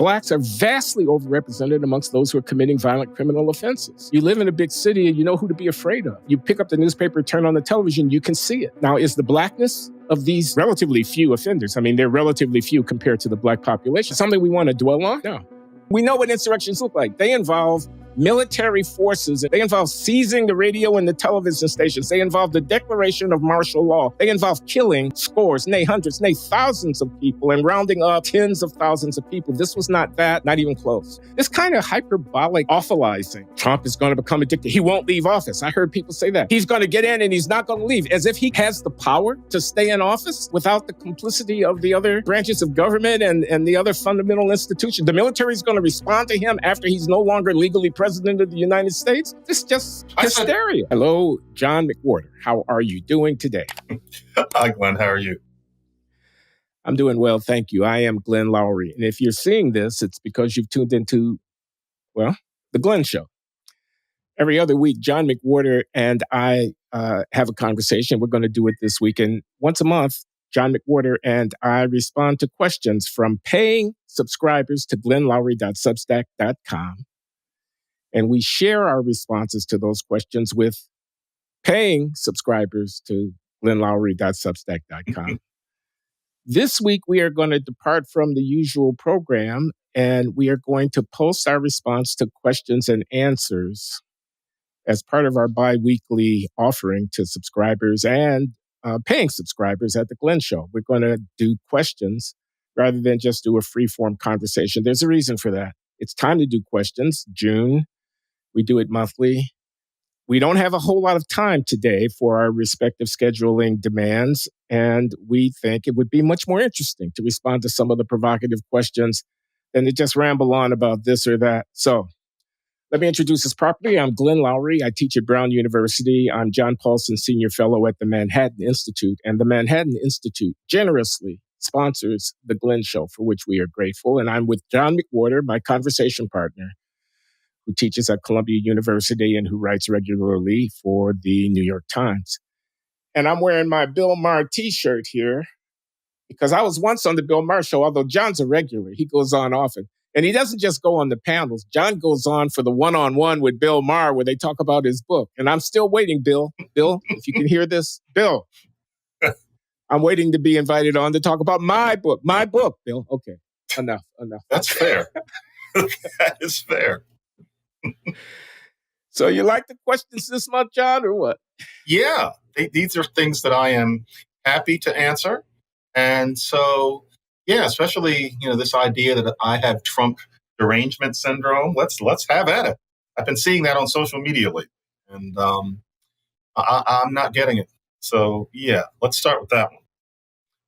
Blacks are vastly overrepresented amongst those who are committing violent criminal offenses. You live in a big city and you know who to be afraid of. You pick up the newspaper, turn on the television, you can see it. Now, is the blackness of these relatively few offenders, I mean, they're relatively few compared to the black population, something we want to dwell on? No. We know what insurrections look like. They involve military forces. They involve seizing the radio and the television stations. They involve the declaration of martial law. They involve killing scores, nay hundreds, nay thousands of people and rounding up tens of thousands of people. This was not that, not even close. This kind of hyperbolic awfulizing. Trump is going to become a dictator. He won't leave office. I heard people say that. He's going to get in and he's not going to leave, as if he has the power to stay in office without the complicity of the other branches of government and the other fundamental institutions. The military is going to respond to him after he's no longer legally president of the United States. This is just hysteria. Hello, John McWhorter. How are you doing today? Hi, Glenn. How are you? I'm doing well, thank you. I am Glenn Loury. And if you're seeing this, it's because you've tuned into, well, The Glenn Show. Every other week, John McWhorter and I have a conversation. We're going to do it this week. And once a month, John McWhorter and I respond to questions from paying subscribers to glennloury.substack.com. And we share our responses to those questions with paying subscribers to glennloury.substack.com. This week, we are going to depart from the usual program, and we are going to post our response to questions and answers as part of our bi-weekly offering to subscribers and paying subscribers at The Glenn Show. We're going to do questions rather than just do a free-form conversation. There's a reason for that. It's time to do questions. June, we do it monthly. We don't have a whole lot of time today for our respective scheduling demands, and we think it would be much more interesting to respond to some of the provocative questions than to just ramble on about this or that. So let me introduce us properly. I'm Glenn Loury. I teach at Brown University. I'm John Paulson Senior Fellow at the Manhattan Institute, and the Manhattan Institute generously sponsors The Glenn Show, for which we are grateful. And I'm with John McWhorter, my conversation partner, who teaches at Columbia University and who writes regularly for the New York Times. And I'm wearing my Bill Maher t-shirt here because I was once on the Bill Maher show, although John's a regular. He goes on often. And he doesn't just go on the panels. John goes on for the one-on-one with Bill Maher where they talk about his book. And I'm still waiting, Bill. Bill, if you can hear this. Bill, I'm waiting to be invited on to talk about my book. My book, Bill. Okay, enough. That's fair. That is fair. So you like the questions this month, John, or what? Yeah, these are things that I am happy to answer. And so, yeah, especially, this idea that I have Trump derangement syndrome. Let's have at it. I've been seeing that on social media lately, and I'm not getting it. So, yeah, let's start with that one.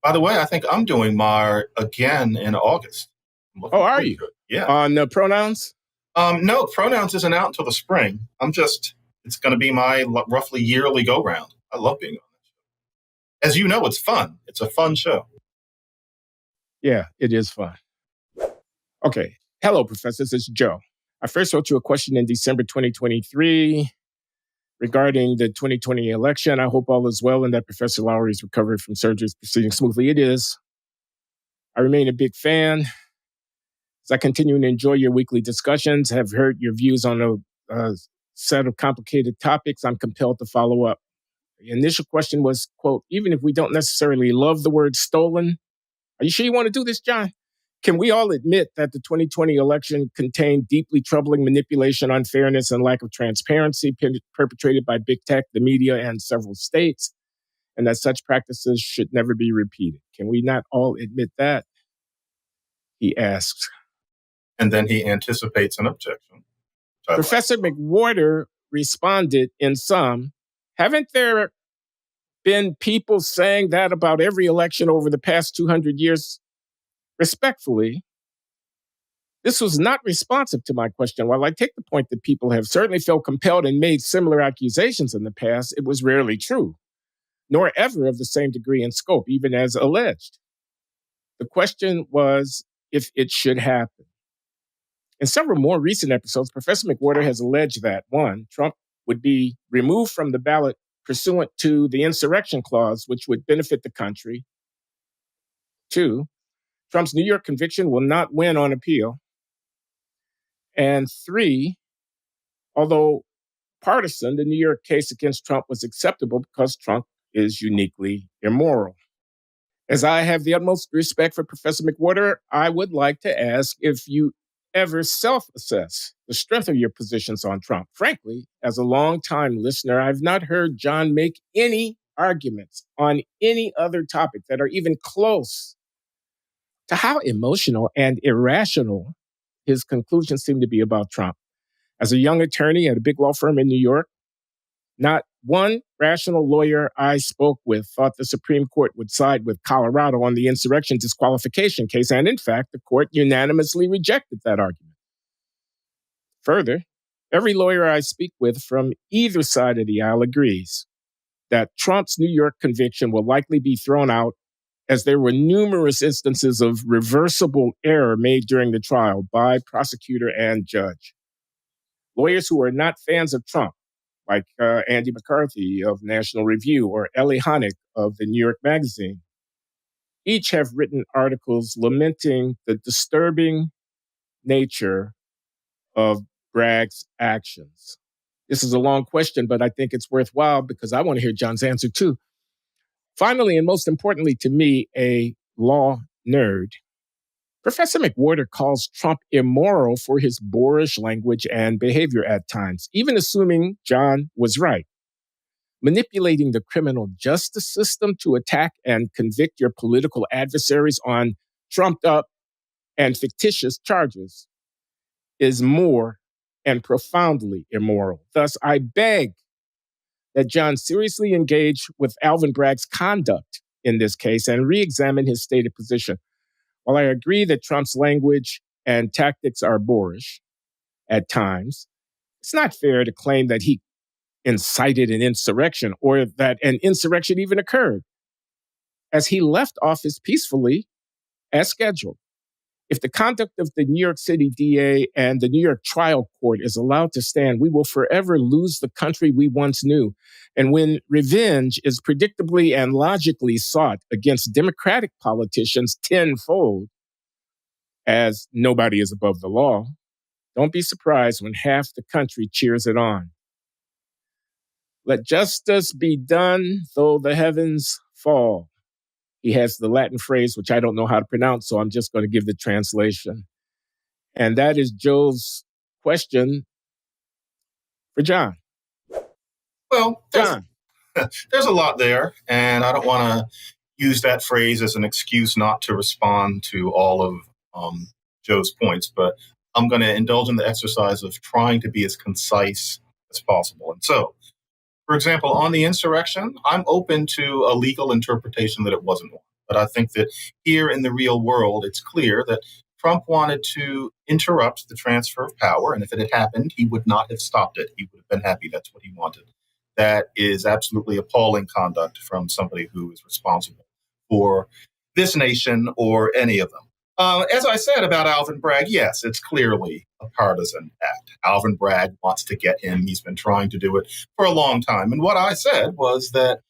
By the way, I think I'm doing Maher again in August. Oh, are you? Good. Yeah. On pronouns? No, pronouns isn't out until the spring. It's going to be my roughly yearly go-round. I love being on that show. As you know, it's fun. It's a fun show. Yeah, it is fun. Okay. Hello, professors. It's Joe. I first wrote you a question in December 2023 regarding the 2020 election. I hope all is well and that Professor Loury's recovery from surgery is proceeding smoothly. It is. I remain a big fan. As I continue to enjoy your weekly discussions, have heard your views on a set of complicated topics, I'm compelled to follow up. The initial question was, quote, even if we don't necessarily love the word stolen, are you sure you want to do this, John? Can we all admit that the 2020 election contained deeply troubling manipulation, unfairness, and lack of transparency perpetrated by big tech, the media, and several states, and that such practices should never be repeated? Can we not all admit that? He asks. And then he anticipates an objection. Professor McWhorter responded in sum, haven't there been people saying that about every election over the past 200 years? Respectfully, this was not responsive to my question. While I take the point that people have certainly felt compelled and made similar accusations in the past, it was rarely true, nor ever of the same degree and scope, even as alleged. The question was if it should happen. In several more recent episodes, Professor McWhorter has alleged that, 1, Trump would be removed from the ballot pursuant to the insurrection clause, which would benefit the country. 2, Trump's New York conviction will not win on appeal. And three, although partisan, the New York case against Trump was acceptable because Trump is uniquely immoral. As I have the utmost respect for Professor McWhorter, I would like to ask if you ever self-assess the strength of your positions on Trump. Frankly, as a longtime listener, I've not heard John make any arguments on any other topic that are even close to how emotional and irrational his conclusions seem to be about Trump. As a young attorney at a big law firm in New York, not one rational lawyer I spoke with thought the Supreme Court would side with Colorado on the insurrection disqualification case, and in fact, the court unanimously rejected that argument. Further, every lawyer I speak with from either side of the aisle agrees that Trump's New York conviction will likely be thrown out, as there were numerous instances of reversible error made during the trial by prosecutor and judge. Lawyers who are not fans of Trump, like Andy McCarthy of National Review or Ellie Honig of the New York Magazine, each have written articles lamenting the disturbing nature of Bragg's actions. This is a long question, but I think it's worthwhile because I want to hear John's answer too. Finally, and most importantly to me, a law nerd, Professor McWhorter calls Trump immoral for his boorish language and behavior at times, even assuming John was right. Manipulating the criminal justice system to attack and convict your political adversaries on trumped up and fictitious charges is more and profoundly immoral. Thus, I beg that John seriously engage with Alvin Bragg's conduct in this case and re-examine his stated position. While I agree that Trump's language and tactics are boorish at times, it's not fair to claim that he incited an insurrection or that an insurrection even occurred, as he left office peacefully as scheduled. If the conduct of the New York City DA and the New York trial court is allowed to stand, we will forever lose the country we once knew. And when revenge is predictably and logically sought against Democratic politicians tenfold, as nobody is above the law, don't be surprised when half the country cheers it on. Let justice be done, though the heavens fall. He has the Latin phrase, which I don't know how to pronounce, so I'm just going to give the translation. And that is Joe's question for John. Well, John. there's a lot there, and I don't want to use that phrase as an excuse not to respond to all of Joe's points, but I'm going to indulge in the exercise of trying to be as concise as possible. And so, for example, on the insurrection, I'm open to a legal interpretation that it wasn't one. But I think that here in the real world, it's clear that Trump wanted to interrupt the transfer of power. And if it had happened, he would not have stopped it. He would have been happy. That's what he wanted. That is absolutely appalling conduct from somebody who is responsible for this nation or any of them. As I said about Alvin Bragg, yes, it's clearly a partisan act. Alvin Bragg wants to get him. He's been trying to do it for a long time. And what I said was that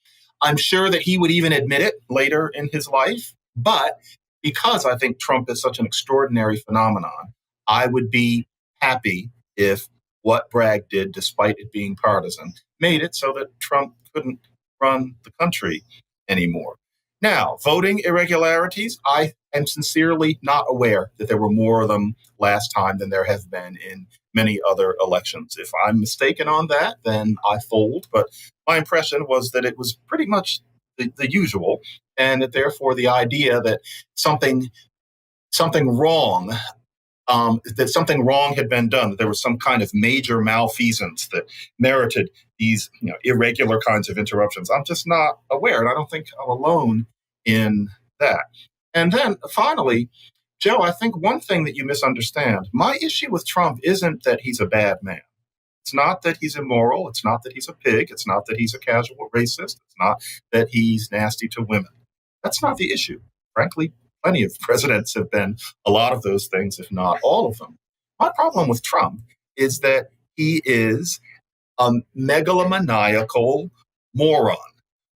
I'm sure that he would even admit it later in his life. But because I think Trump is such an extraordinary phenomenon, I would be happy if what Bragg did, despite it being partisan, made it so that Trump couldn't run the country anymore. Now, voting irregularities, I am sincerely not aware that there were more of them last time than there have been in many other elections. If I'm mistaken on that, then I fold. But my impression was that it was pretty much the usual, and that therefore the idea that something wrong had been done, that there was some kind of major malfeasance that merited these irregular kinds of interruptions. I'm just not aware, and I don't think I'm alone in that. And then finally, Joe, I think one thing that you misunderstand, my issue with Trump isn't that he's a bad man. It's not that he's immoral. It's not that he's a pig. It's not that he's a casual racist. It's not that he's nasty to women. That's not the issue. Frankly, plenty of presidents have been a lot of those things, if not all of them. My problem with Trump is that he is a megalomaniacal moron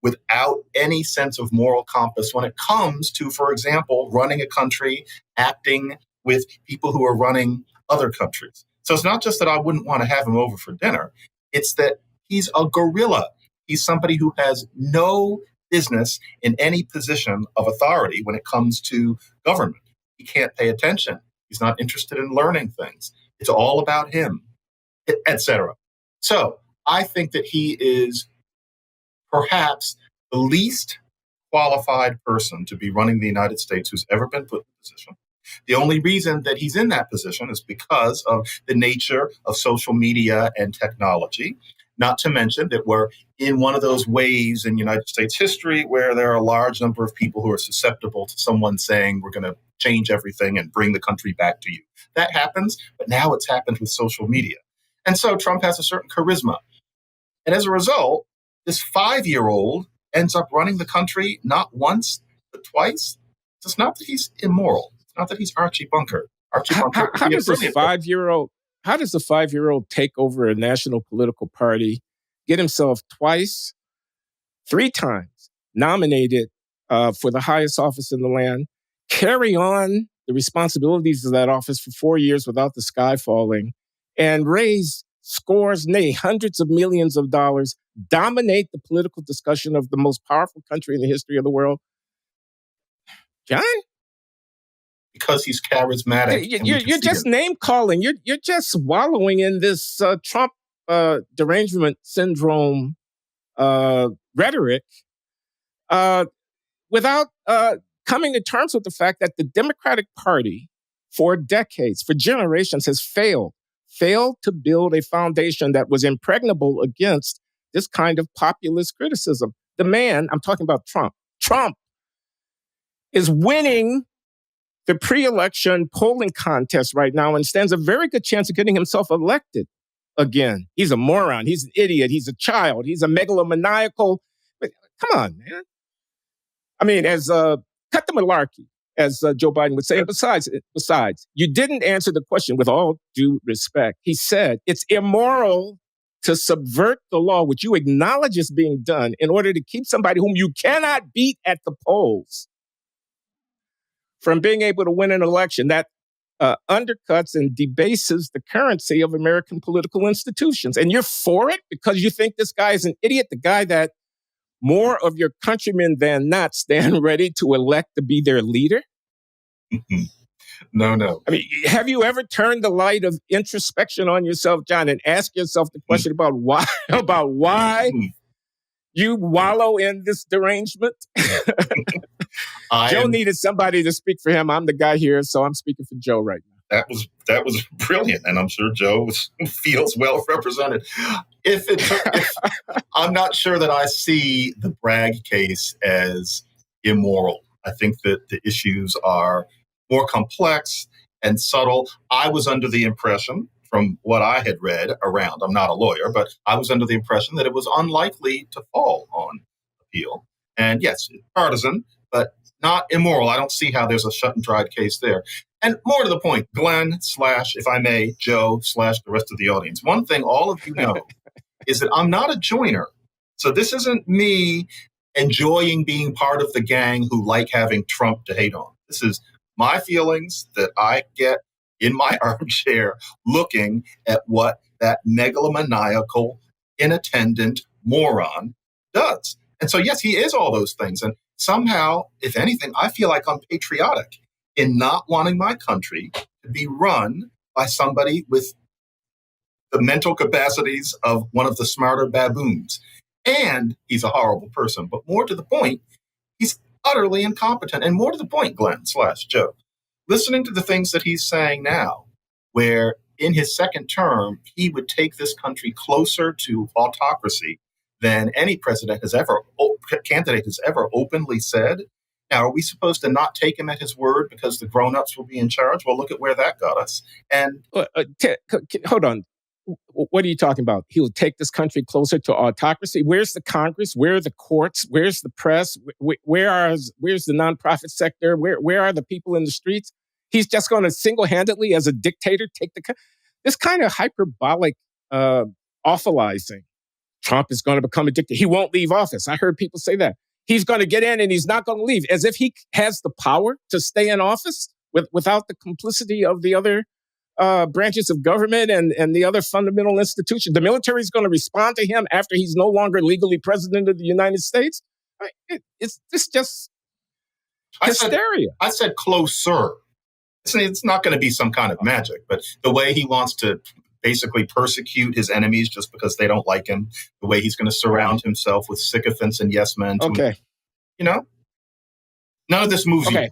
without any sense of moral compass when it comes to, for example, running a country, acting with people who are running other countries. So it's not just that I wouldn't want to have him over for dinner. It's that he's a gorilla. He's somebody who has no business in any position of authority when it comes to government. He can't pay attention. He's not interested in learning things. It's all about him, etc. So I think that he is perhaps the least qualified person to be running the United States who's ever been put in a position. The only reason that he's in that position is because of the nature of social media and technology, not to mention that we're in one of those waves in United States history where there are a large number of people who are susceptible to someone saying, we're going to change everything and bring the country back to you. That happens, but now it's happened with social media. And so Trump has a certain charisma. And as a result, this 5-year-old ends up running the country not once, but twice. So it's not that he's immoral. It's not that he's Archie Bunker. Archie Bunker. How does a 5-year-old take over a national political party, get himself twice, 3 times nominated for the highest office in the land, carry on the responsibilities of that office for 4 years without the sky falling, and raise scores, nay, hundreds of millions of dollars, dominate the political discussion of the most powerful country in the history of the world? John? Because he's charismatic. You're just name calling. You're just wallowing in this Trump derangement syndrome rhetoric without coming to terms with the fact that the Democratic Party, for decades, for generations, has failed to build a foundation that was impregnable against this kind of populist criticism. The man, I'm talking about Trump is winning the pre-election polling contest right now and stands a very good chance of getting himself elected again. He's a moron. He's an idiot. He's a child. He's a megalomaniacal. But come on, man. I mean, cut the malarkey, as Joe Biden would say. Besides, you didn't answer the question with all due respect. He said it's immoral to subvert the law, which you acknowledge is being done in order to keep somebody whom you cannot beat at the polls from being able to win an election. That undercuts and debases the currency of American political institutions. And you're for it because you think this guy is an idiot, the guy that more of your countrymen than not stand ready to elect to be their leader? No. I mean, have you ever turned the light of introspection on yourself, John, and asked yourself the question about why you wallow in this derangement? Joe needed somebody to speak for him. I'm the guy here, so I'm speaking for Joe right now. That was brilliant, and I'm sure Joe feels well represented. I'm not sure that I see the Bragg case as immoral. I think that the issues are more complex and subtle. I was under the impression, from what I had read around, I'm not a lawyer, but I was under the impression that it was unlikely to fall on appeal. And yes, it's partisan, but not immoral. I don't see how there's a shut and dried case there. And more to the point, Glenn / if I may, Joe / the rest of the audience. One thing all of you know is that I'm not a joiner. So this isn't me enjoying being part of the gang who like having Trump to hate on. This is my feelings that I get in my armchair looking at what that megalomaniacal, inattendant moron does. And so, yes, he is all those things. And somehow, if anything, I feel like I'm patriotic in not wanting my country to be run by somebody with the mental capacities of one of the smarter baboons. And he's a horrible person. But more to the point, he's utterly incompetent. And more to the point, Glenn / Joe, listening to the things that he's saying now, where in his second term, he would take this country closer to autocracy than any candidate has ever openly said. Now, are we supposed to not take him at his word because the grown-ups will be in charge? Well, look at where that got us. And hold on. What are you talking about? He'll take this country closer to autocracy. Where's the Congress? Where are the courts? Where's the press? Where's the nonprofit sector? Where are the people in the streets? He's just going to single-handedly, as a dictator, take this kind of hyperbolic awfulizing. Trump is going to become a dictator. He won't leave office. I heard people say that. He's going to get in and he's not going to leave, as if he has the power to stay in office without the complicity of the other branches of government and the other fundamental institutions. The military is going to respond to him after he's no longer legally president of the United States. It's just hysteria. I said closer. It's not going to be some kind of magic, but the way he wants to basically persecute his enemies just because they don't like him, the way he's going to surround himself with sycophants and yes men. Okay. None of this moves you.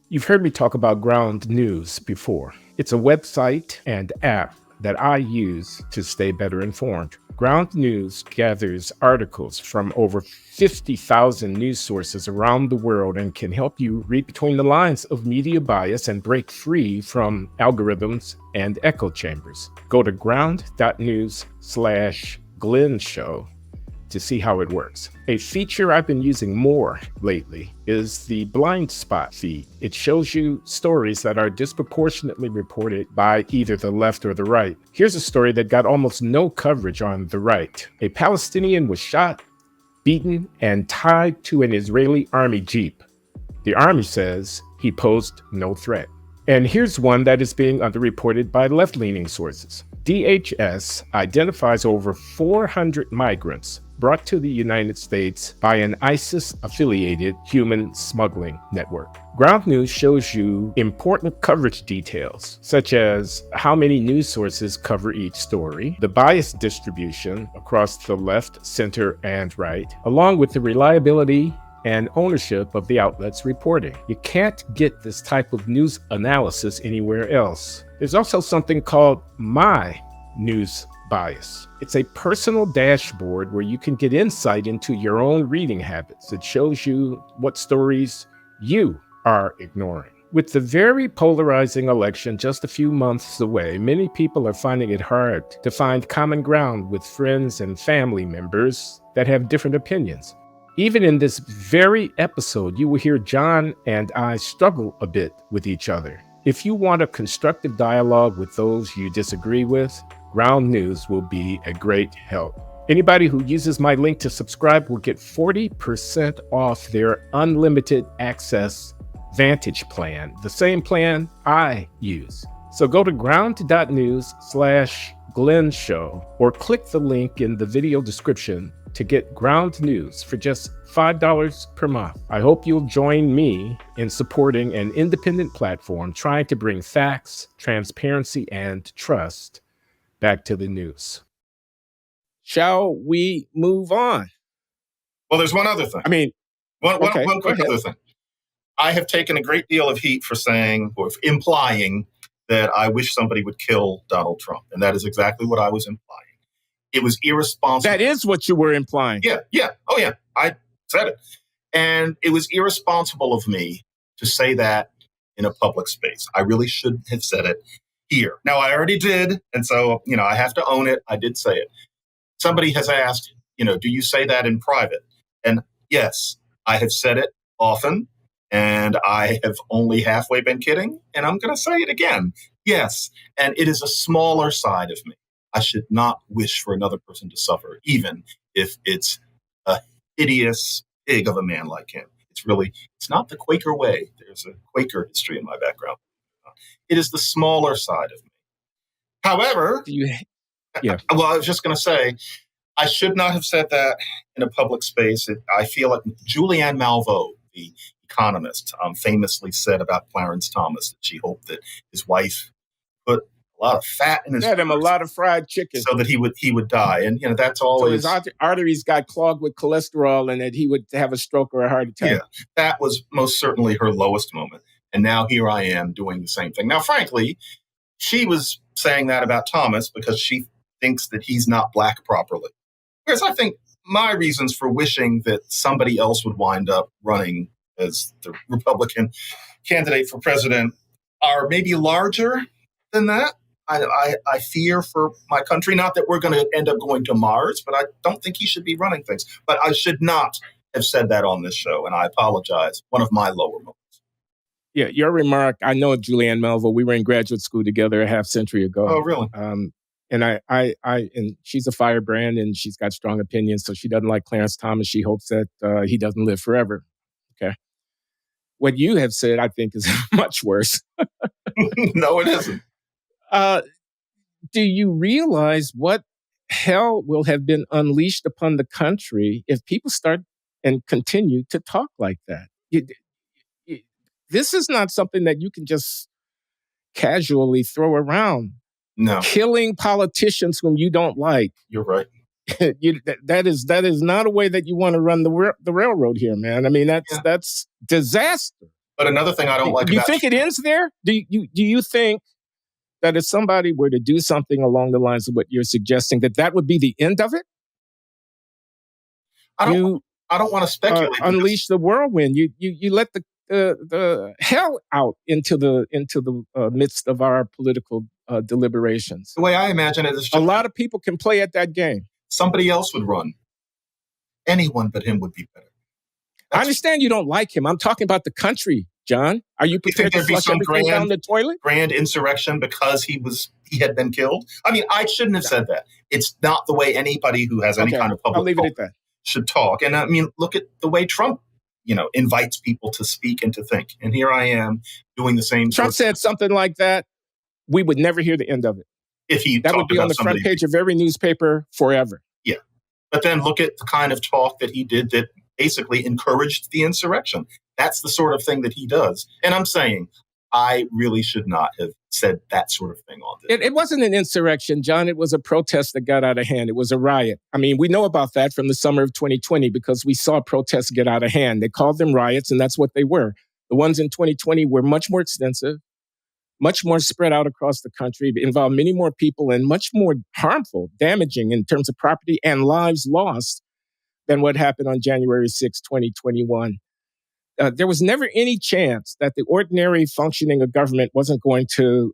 You've heard me talk about Ground News before. It's a website and app that I use to stay better informed. Ground News gathers articles from over 50,000 news sources around the world and can help you read between the lines of media bias and break free from algorithms and echo chambers. Go to ground.news/Glenn Show to see how it works. A feature I've been using more lately is the blind spot feed. It shows you stories that are disproportionately reported by either the left or the right. Here's a story that got almost no coverage on the right. A Palestinian was shot, beaten, and tied to an Israeli army jeep. The army says he posed no threat. And here's one that is being underreported by left-leaning sources. DHS identifies over 400 migrants brought to the United States by an ISIS-affiliated human smuggling network. Ground News shows you important coverage details, such as how many news sources cover each story, the bias distribution across the left, center, and right, along with the reliability and ownership of the outlets reporting. You can't get this type of news analysis anywhere else. There's also something called My News Bias. It's a personal dashboard where you can get insight into your own reading habits. It shows you what stories you are ignoring. With the very polarizing election just a few months away, many people are finding it hard to find common ground with friends and family members that have different opinions. Even in this very episode, you will hear John and I struggle a bit with each other. If you want a constructive dialogue with those you disagree with, Ground News will be a great help. Anybody who uses my link to subscribe will get 40% off their unlimited access Vantage plan, the same plan I use. So go to ground.news/Glenn Show or click the link in the video description to get Ground News for just $5 per month. I hope you'll join me in supporting an independent platform trying to bring facts, transparency, and trust back to the news. Shall we move on? Well, there's one other thing. One quick other thing. I have taken a great deal of heat for saying or implying that I wish somebody would kill Donald Trump. And that is exactly what I was implying. It was irresponsible. That is what you were implying. Yeah. Oh, yeah. I said it. And it was irresponsible of me to say that in a public space. I really shouldn't have said it here. Now, I already did. And so, I have to own it. I did say it. Somebody has asked, do you say that in private? And yes, I have said it often. And I have only halfway been kidding. And I'm going to say it again. Yes. And it is a smaller side of me. I should not wish for another person to suffer, even if it's a hideous pig of a man like him. It's not the Quaker way. There's a Quaker history in my background. It is the smaller side of me. However, well, I was just going to say, I should not have said that in a public space. I feel like Julianne Malveaux, the economist, famously said about Clarence Thomas that she hoped that his wife put a lot of fat in his fed him a lot of fried chicken so that he would die. And that's always so his arteries got clogged with cholesterol and that he would have a stroke or a heart attack. Yeah, that was most certainly her lowest moment. And now here I am doing the same thing. Now, frankly, she was saying that about Thomas because she thinks that he's not black properly. Whereas I think my reasons for wishing that somebody else would wind up running as the Republican candidate for president are maybe larger than that. I fear for my country, not that we're going to end up going to Mars, but I don't think he should be running things. But I should not have said that on this show, and I apologize. One of my lower moments. Yeah, your remark, I know Julianne Melville. We were in graduate school together a half century ago. Oh, really? And and she's a firebrand and she's got strong opinions. So she doesn't like Clarence Thomas. She hopes that he doesn't live forever. Okay. What you have said, I think, is much worse. No, it isn't. Do you realize what hell will have been unleashed upon the country if people start and continue to talk like that? This is not something that you can just casually throw around. No. Killing politicians whom you don't like. You're right. That is not a way that you want to run the railroad here, man. I mean, that's disaster. But another thing I don't like do you about think it ends there? Do you think that if somebody were to do something along the lines of what you're suggesting, that would be the end of it? I don't want to speculate. Unleash the whirlwind. You let the hell out into the midst of our political deliberations. The way I imagine it is just a lot of people can play at that game. Somebody else would run. Anyone but him would be better. I understand you don't like him. I'm talking about the country, John. Are you prepared to flush everything down the toilet? Grand insurrection because he had been killed? I mean, I shouldn't have said that. It's not the way anybody who has any kind of public I'll leave it at that. Should talk. And I mean, look at the way Trump, invites people to speak and to think. And here I am doing the same. Trump said something like that. We would never hear the end of it. That would be on the front page of every newspaper forever. Yeah. But then look at the kind of talk that he did that basically encouraged the insurrection. That's the sort of thing that he does. And I'm saying I really should not have said that sort of thing on this. It wasn't an insurrection, John. It was a protest that got out of hand. It was a riot. I mean, we know about that from the summer of 2020 because we saw protests get out of hand. They called them riots, and that's what they were. The ones in 2020 were much more extensive, much more spread out across the country, involved many more people, and much more harmful, damaging in terms of property and lives lost than what happened on January 6, 2021. There was never any chance that the ordinary functioning of government wasn't going to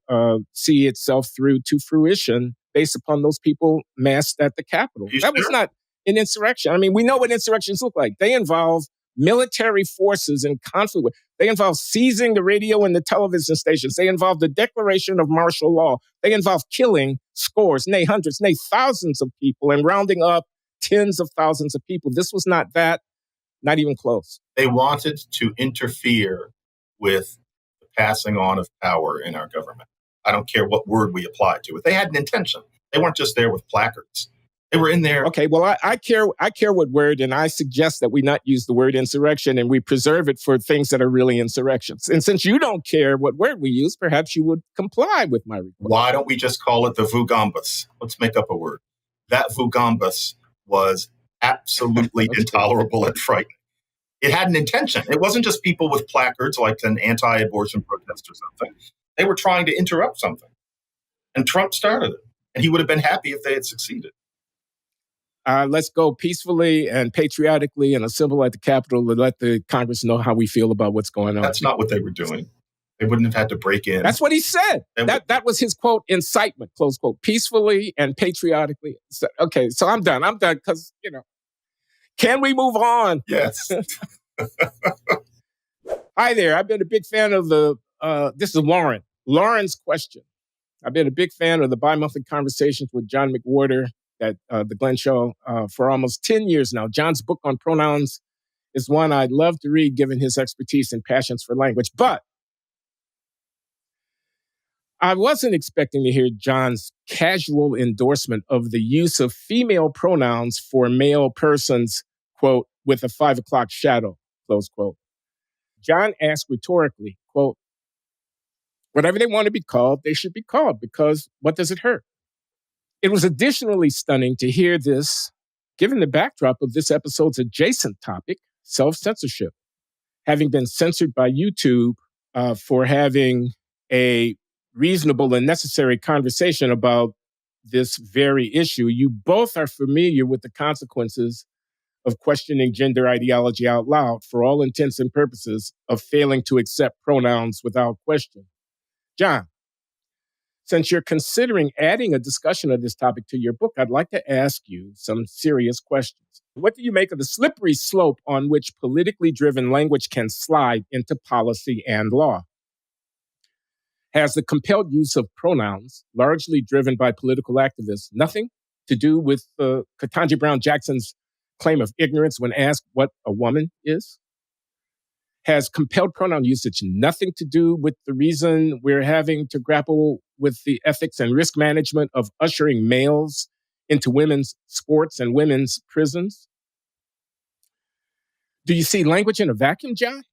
see itself through to fruition based upon those people massed at the Capitol. That was not an insurrection. I mean, we know what insurrections look like. They involve military forces in conflict. They involve seizing the radio and the television stations. They involve the declaration of martial law. They involve killing scores, nay, hundreds, nay, thousands of people and rounding up tens of thousands of people. This was not that. Not even close. They wanted to interfere with the passing on of power in our government. I don't care what word we apply to it. They had an intention. They weren't just there with placards. They were in there. Okay, well, I care what word, and I suggest that we not use the word insurrection and we preserve it for things that are really insurrections. And since you don't care what word we use, perhaps you would comply with my request. Why don't we just call it the Vugambas? Let's make up a word. That Vugambas was absolutely intolerable and frightening. It had an intention. It wasn't just people with placards like an anti-abortion protest or something. They were trying to interrupt something. And Trump started it. And he would have been happy if they had succeeded. Let's go peacefully and patriotically and assemble at the Capitol and let the Congress know how we feel about what's going on. That's not what they were doing. They wouldn't have had to break in. That's what he said. That was his quote, incitement, close quote, peacefully and patriotically. So, okay, so I'm done because, can we move on? Yes. Hi there. I've been a big fan of this is Lauren. Lauren's question. I've been a big fan of the bi-monthly conversations with John McWhorter at the Glenn Show for almost 10 years now. John's book on pronouns is one I'd love to read given his expertise and passions for language. But I wasn't expecting to hear John's casual endorsement of the use of female pronouns for male persons, quote, with a 5 o'clock shadow, close quote. John asked rhetorically, quote, whatever they want to be called, they should be called because what does it hurt? It was additionally stunning to hear this, given the backdrop of this episode's adjacent topic, self-censorship, having been censored by YouTube for having a reasonable and necessary conversation about this very issue. You both are familiar with the consequences of questioning gender ideology out loud for all intents and purposes of failing to accept pronouns without question. John, since you're considering adding a discussion of this topic to your book, I'd like to ask you some serious questions. What do you make of the slippery slope on which politically driven language can slide into policy and law? Has the compelled use of pronouns, largely driven by political activists, nothing to do with Ketanji Brown Jackson's claim of ignorance when asked what a woman is? Has compelled pronoun usage nothing to do with the reason we're having to grapple with the ethics and risk management of ushering males into women's sports and women's prisons? Do you see language in a vacuum, John?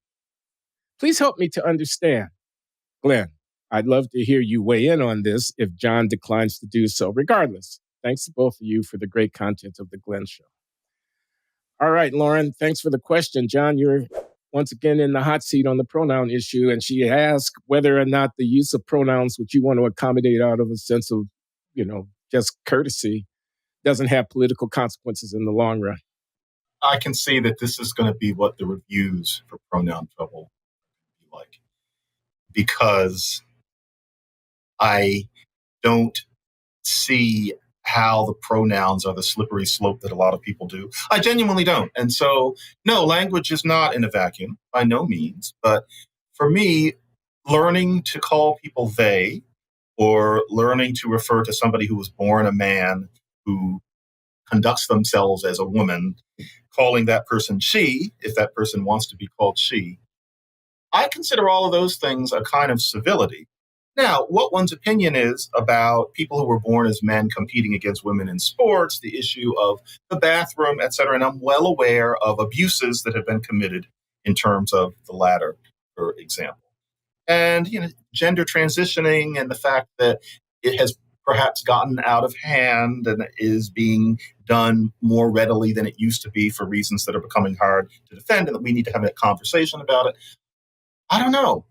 Please help me to understand. Glenn, I'd love to hear you weigh in on this if John declines to do so. Regardless, thanks to both of you for the great content of the Glenn Show. All right, Lauren, thanks for the question. John, you're once again in the hot seat on the pronoun issue, and she asked whether or not the use of pronouns, which you want to accommodate out of a sense of, just courtesy, doesn't have political consequences in the long run. I can see that this is going to be what the reviews for pronoun trouble be like, because I don't see how the pronouns are the slippery slope that a lot of people do. I genuinely don't. And so, no, language is not in a vacuum, by no means. But for me, learning to call people they, or learning to refer to somebody who was born a man who conducts themselves as a woman, calling that person she, if that person wants to be called she, I consider all of those things a kind of civility. Now, what one's opinion is about people who were born as men competing against women in sports, the issue of the bathroom, et cetera, and I'm well aware of abuses that have been committed in terms of the latter, for example. And, gender transitioning and the fact that it has perhaps gotten out of hand and is being done more readily than it used to be for reasons that are becoming hard to defend, and that we need to have a conversation about it. I don't know.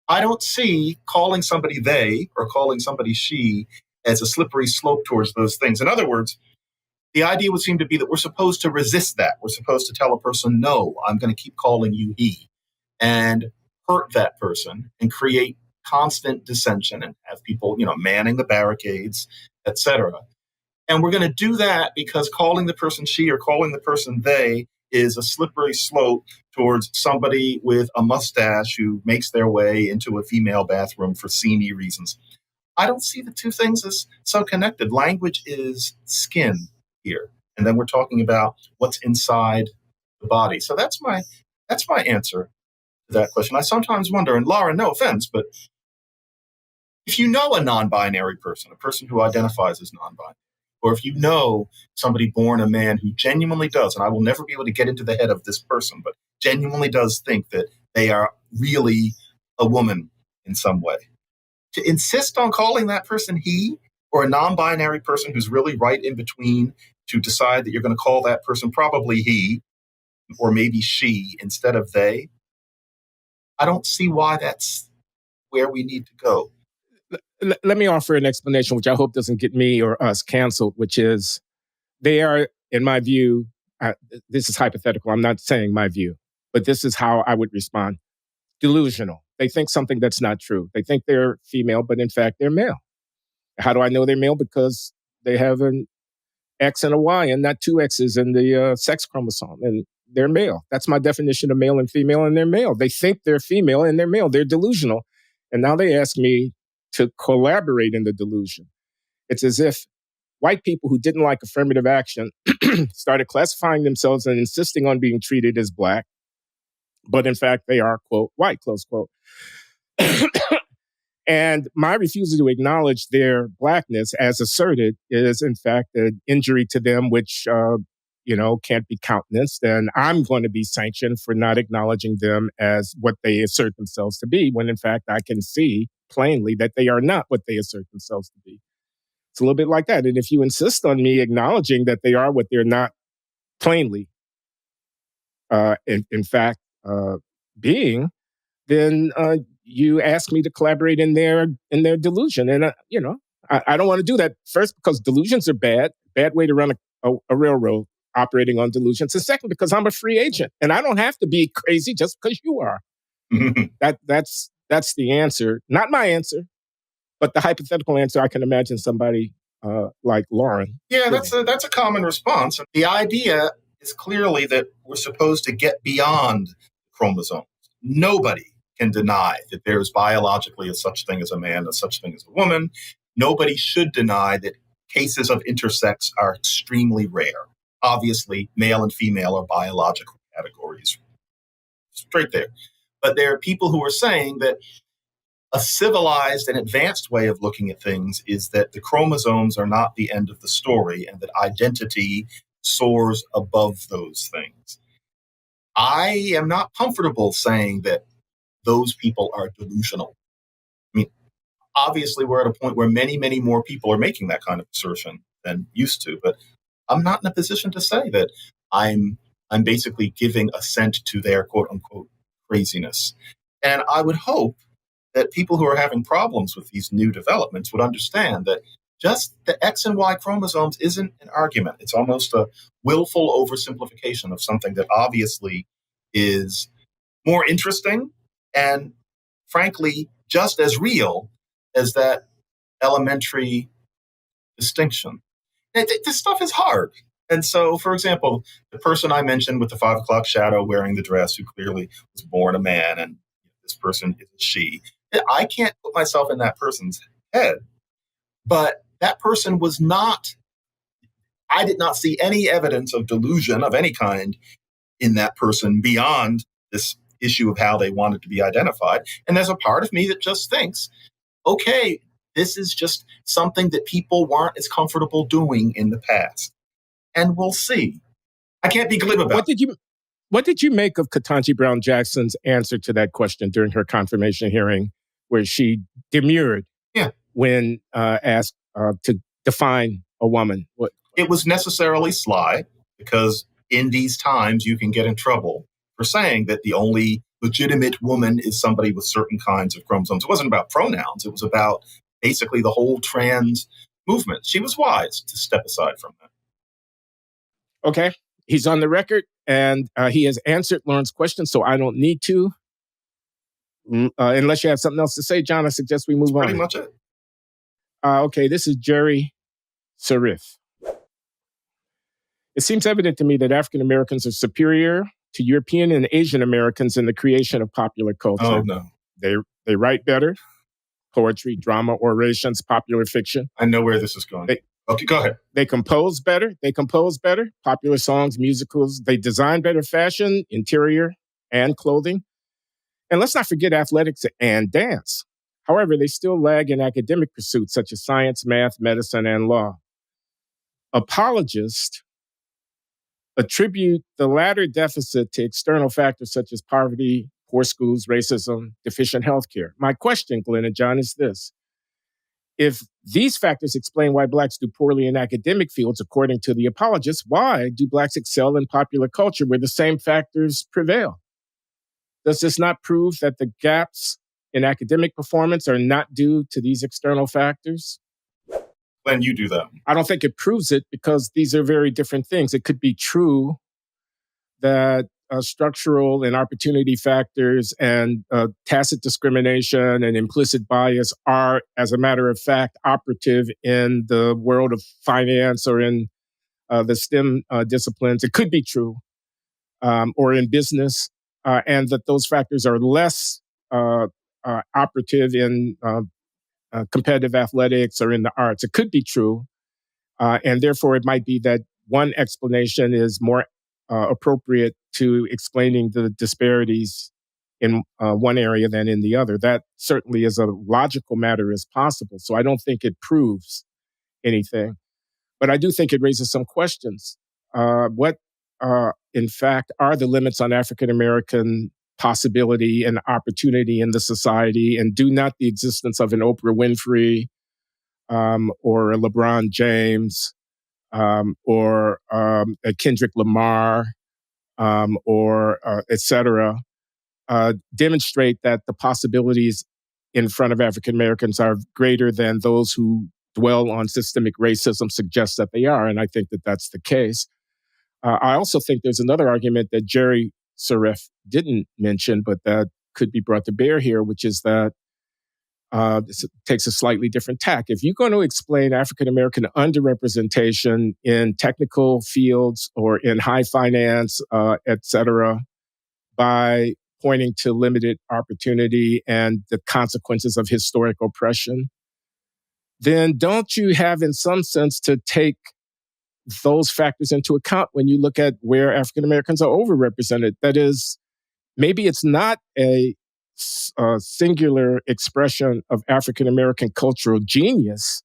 I don't see calling somebody they or calling somebody she as a slippery slope towards those things. In other words, the idea would seem to be that we're supposed to resist that. We're supposed to tell a person, no, I'm going to keep calling you he, and hurt that person and create constant dissension and have people, manning the barricades, et cetera. And we're going to do that because calling the person she or calling the person they is a slippery slope towards somebody with a mustache who makes their way into a female bathroom for seamy reasons. I don't see the two things as so connected. Language is skin here. And then we're talking about what's inside the body. So that's my answer to that question. I sometimes wonder, and Laura, no offense, but if you know a non-binary person, a person who identifies as non-binary, or if you know somebody born a man who genuinely does, and I will never be able to get into the head of this person, but genuinely does think that they are really a woman in some way, to insist on calling that person he, or a non-binary person who's really right in between, to decide that you're going to call that person probably he, or maybe she, instead of they, I don't see why that's where we need to go. Let me offer an explanation, which I hope doesn't get me or us canceled, which is they are, in my view, this is hypothetical. I'm not saying my view, but this is how I would respond. Delusional. They think something that's not true. They think they're female, but in fact, they're male. How do I know they're male? Because they have an X and a Y and not two X's in the sex chromosome. And they're male. That's my definition of male and female, and they're male. They think they're female and they're male. They're delusional. And now they ask me to collaborate in the delusion. It's as if white people who didn't like affirmative action started classifying themselves and insisting on being treated as black, but in fact, they are, quote, white, close quote. And my refusal to acknowledge their blackness as asserted is, in fact, an injury to them, which, can't be countenanced. And I'm going to be sanctioned for not acknowledging them as what they assert themselves to be, when in fact, I can see plainly that they are not what they assert themselves to be. It's a little bit like that. And if you insist on me acknowledging that they are what they're not plainly, in fact, being, then you ask me to collaborate in their delusion. And, I don't want to do that. First, because delusions are bad way to run a railroad operating on delusions. And second, because I'm a free agent and I don't have to be crazy just because you are. That's the answer. Not my answer, but the hypothetical answer I can imagine somebody like Lauren. Yeah, that's a common response. The idea is clearly that we're supposed to get beyond chromosomes. Nobody can deny that there is biologically a such thing as a man, a such thing as a woman. Nobody should deny that cases of intersex are extremely rare. Obviously, male and female are biological categories. Straight there. But there are people who are saying that a civilized and advanced way of looking at things is that the chromosomes are not the end of the story and that identity soars above those things. I am not comfortable saying that those people are delusional. I mean, obviously, we're at a point where many, many more people are making that kind of assertion than used to, but I'm not in a position to say that I'm basically giving assent to their quote unquote craziness. And I would hope that people who are having problems with these new developments would understand that just the X and Y chromosomes isn't an argument. It's almost a willful oversimplification of something that obviously is more interesting and, frankly, just as real as that elementary distinction. This stuff is hard. And so, for example, the person I mentioned with the 5 o'clock shadow wearing the dress, who clearly was born a man, and this person is a she, I can't put myself in that person's head. But that person was not, I did not see any evidence of delusion of any kind in that person beyond this issue of how they wanted to be identified. And there's a part of me that just thinks, okay, this is just something that people weren't as comfortable doing in the past. And we'll see. I can't be glib about it. What did you make of Ketanji Brown Jackson's answer to that question during her confirmation hearing, where she demurred when asked to define a woman? It was necessarily sly, because in these times you can get in trouble for saying that the only legitimate woman is somebody with certain kinds of chromosomes. It wasn't about pronouns. It was about basically the whole trans movement. She was wise to step aside from that. Okay. He's on the record, and he has answered Lauren's question, so I don't need to. Unless you have something else to say, John, I suggest we move on. Pretty much it. Okay, this is Jerry Sarif. It seems evident to me that African Americans are superior to European and Asian Americans in the creation of popular culture. Oh, no. They write better. Poetry, drama, orations, popular fiction. I know where this is going. Okay, go ahead. They compose better. Popular songs, musicals. They design better fashion, interior, and clothing. And let's not forget athletics and dance. However, they still lag in academic pursuits such as science, math, medicine, and law. Apologists attribute the latter deficit to external factors such as poverty, poor schools, racism, deficient healthcare. My question, Glenn and John, is this. If these factors explain why Blacks do poorly in academic fields, according to the apologists, why do Blacks excel in popular culture where the same factors prevail? Does this not prove that the gaps in academic performance are not due to these external factors? Glenn, you do that. I don't think it proves it, because these are very different things. It could be true that structural and opportunity factors and tacit discrimination and implicit bias are, as a matter of fact, operative in the world of finance or in the STEM disciplines. It could be true, or in business, and that those factors are less operative in competitive athletics or in the arts. It could be true, and therefore it might be that one explanation is more appropriate to explaining the disparities in one area than in the other. That certainly is a logical matter as possible. So I don't think it proves anything. But I do think it raises some questions. What, in fact, are the limits on African-American possibility and opportunity in the society? And do not the existence of an Oprah Winfrey or a LeBron James or a Kendrick Lamar or et cetera, demonstrate that the possibilities in front of African Americans are greater than those who dwell on systemic racism suggest that they are. And I think that that's the case. I also think there's another argument that Jerry Sarif didn't mention, but that could be brought to bear here, which is that this takes a slightly different tack. If you're going to explain African-American underrepresentation in technical fields or in high finance, et cetera, by pointing to limited opportunity and the consequences of historic oppression, then don't you have, in some sense, to take those factors into account when you look at where African Americans are overrepresented? That is, maybe it's not a singular expression of African American cultural genius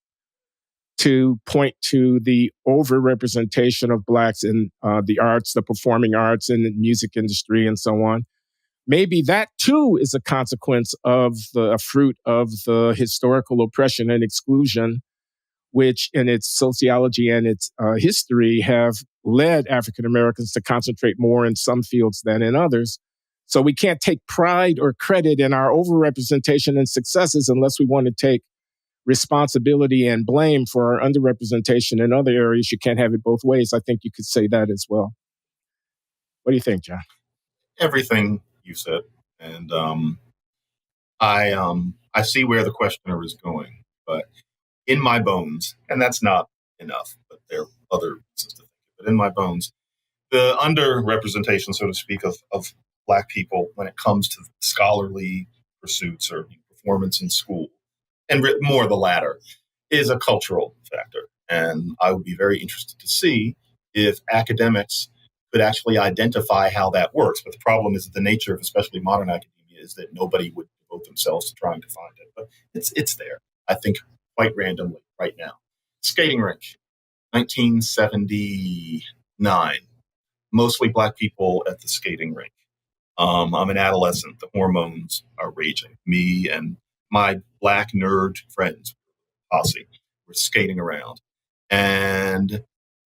to point to the overrepresentation of Blacks in the arts, the performing arts, and the music industry, and so on. Maybe that too is a consequence of a fruit of the historical oppression and exclusion, which in its sociology and its history have led African Americans to concentrate more in some fields than in others. So we can't take pride or credit in our overrepresentation and successes unless we want to take responsibility and blame for our underrepresentation in other areas. You can't have it both ways. I think you could say that as well. What do you think, John? Everything you said. And I see where the questioner is going, but in my bones, and that's not enough, but there are other reasons to think of it. In my bones, the underrepresentation, so to speak, of Black people when it comes to scholarly pursuits or performance in school, and more the latter, is a cultural factor. And I would be very interested to see if academics could actually identify how that works. But the problem is that the nature of especially modern academia is that nobody would devote themselves to trying to find it. But it's there, I think, quite randomly right now. Skating rink, 1979. Mostly Black people at the skating rink. I'm an adolescent. The hormones are raging. Me and my Black nerd friends, posse, were skating around. And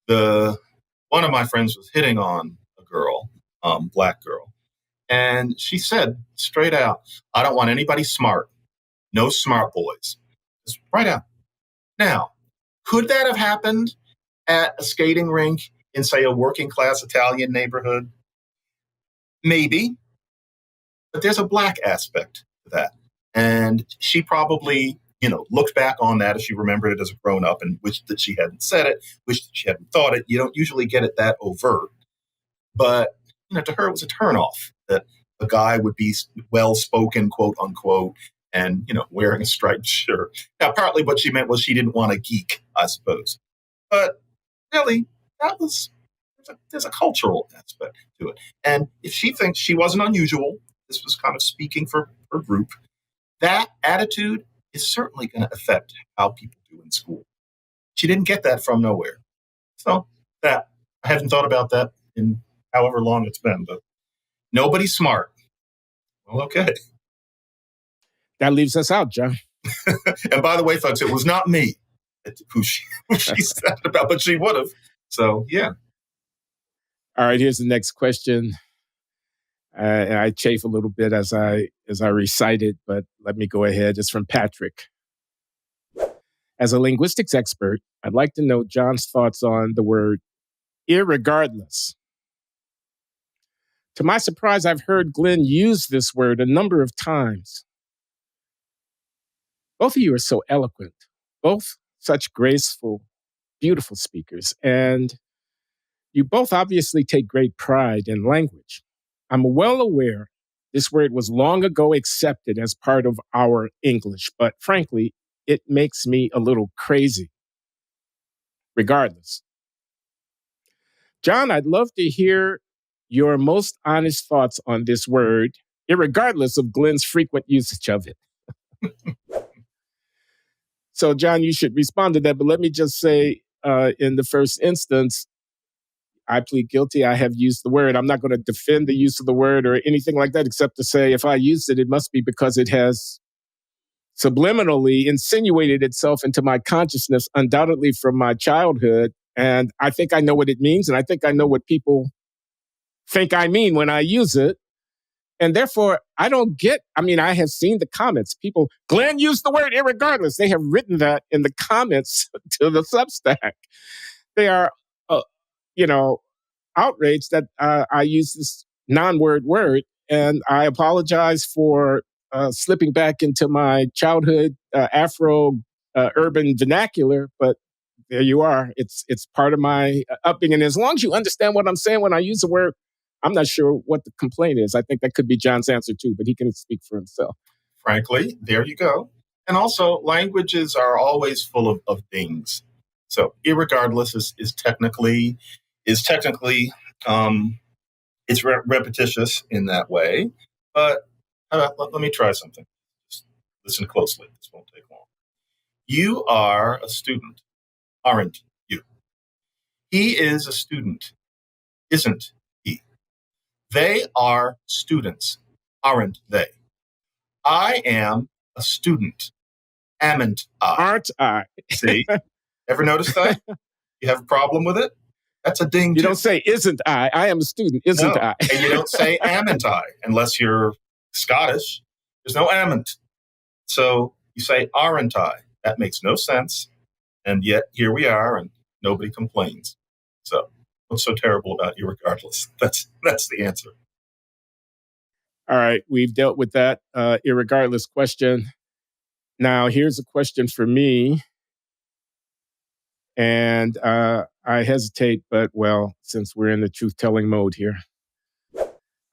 one of my friends was hitting on a girl, Black girl. And she said straight out, I don't want anybody smart. No smart boys. Just right out. Now, could that have happened at a skating rink in, say, a working class Italian neighborhood? Maybe. But there's a Black aspect to that. And she probably, looked back on that as she remembered it as a grown up and wished that she hadn't said it, wished that she hadn't thought it. You don't usually get it that overt. But, to her, it was a turnoff that a guy would be well-spoken, quote unquote, and, wearing a striped shirt. Now, partly what she meant was she didn't want to geek, I suppose. But really, there's a cultural aspect to it. And if she thinks she wasn't unusual, this was kind of speaking for her group, that attitude is certainly going to affect how people do in school. She didn't get that from nowhere. So I haven't thought about that in however long it's been, but nobody's smart. Well, okay. That leaves us out, John. And by the way, folks, it was not me who she said about, but she would have. So, yeah. All right, here's the next question. I chafe a little bit as I recite it, but let me go ahead. It's from Patrick. As a linguistics expert, I'd like to know John's thoughts on the word irregardless. To my surprise, I've heard Glenn use this word a number of times. Both of you are so eloquent, both such graceful, beautiful speakers, and you both obviously take great pride in language. I'm well aware this word was long ago accepted as part of our English, but frankly, it makes me a little crazy. Regardless. John, I'd love to hear your most honest thoughts on this word, irregardless of Glenn's frequent usage of it. So, John, you should respond to that, but let me just say, in the first instance, I plead guilty. I have used the word. I'm not going to defend the use of the word or anything like that, except to say if I used it, it must be because it has subliminally insinuated itself into my consciousness, undoubtedly from my childhood. And I think I know what it means. And I think I know what people think I mean when I use it. And therefore, I have seen the comments. People, Glenn used the word irregardless. They have written that in the comments to the Substack. They are, outraged that I use this non-word word. And I apologize for slipping back into my childhood Afro urban vernacular. But there you are. It's part of my upbringing. And as long as you understand what I'm saying when I use the word, I'm not sure what the complaint is. I think that could be John's answer too, but he can speak for himself. Frankly, there you go. And also, languages are always full of dings. So, irregardless is technically it's repetitious in that way, but let me try something. Just listen closely. This won't take long. You are a student, aren't you? He is a student, isn't he? They are students, aren't they? I am a student, amn't I? Aren't I? See? Ever notice that? You have a problem with it? That's a ding, You too. don't say, isn't I? I am a student, isn't No. I? And you don't say amn't I, unless you're Scottish. There's no amn't. So you say aren't I. That makes no sense. And yet here we are, and nobody complains. So what's so terrible about irregardless? That's the answer. All right, we've dealt with that irregardless question. Now, here's a question for me. And I hesitate, but well, since we're in the truth-telling mode here.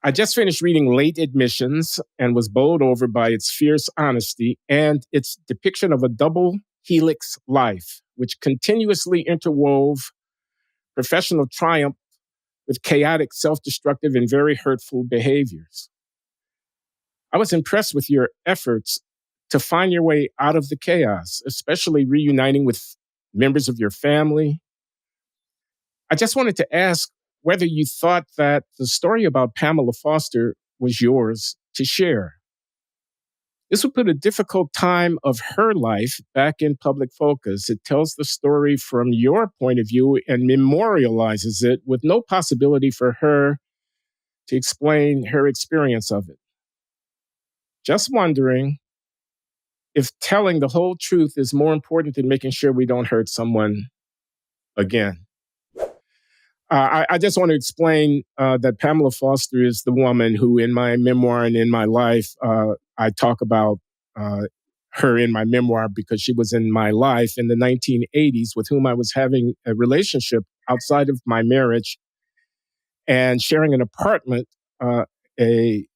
I just finished reading Late Admissions and was bowled over by its fierce honesty and its depiction of a double helix life, which continuously interwove professional triumph with chaotic, self-destructive, and very hurtful behaviors. I was impressed with your efforts to find your way out of the chaos, especially reuniting with members of your family. I just wanted to ask whether you thought that the story about Pamela Foster was yours to share. This would put a difficult time of her life back in public focus. It tells the story from your point of view and memorializes it with no possibility for her to explain her experience of it. Just wondering if telling the whole truth is more important than making sure we don't hurt someone again. I just want to explain that Pamela Foster is the woman who, in my memoir and in my life, I talk about her in my memoir because she was in my life in the 1980s with whom I was having a relationship outside of my marriage and sharing an apartment, a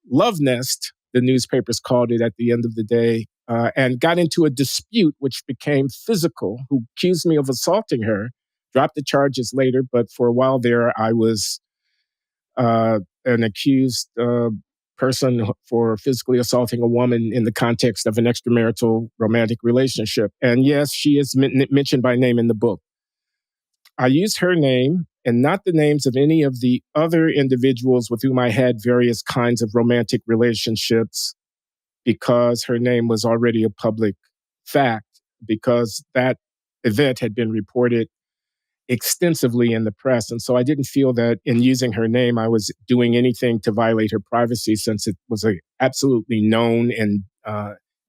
love nest, the newspapers called it at the end of the day, and got into a dispute which became physical, who accused me of assaulting her, dropped the charges later, but for a while there, I was an accused person for physically assaulting a woman in the context of an extramarital romantic relationship. And yes, she is mentioned by name in the book. I used her name and not the names of any of the other individuals with whom I had various kinds of romantic relationships because her name was already a public fact, because that event had been reported extensively in the press. And so I didn't feel that in using her name, I was doing anything to violate her privacy, since it was a absolutely known and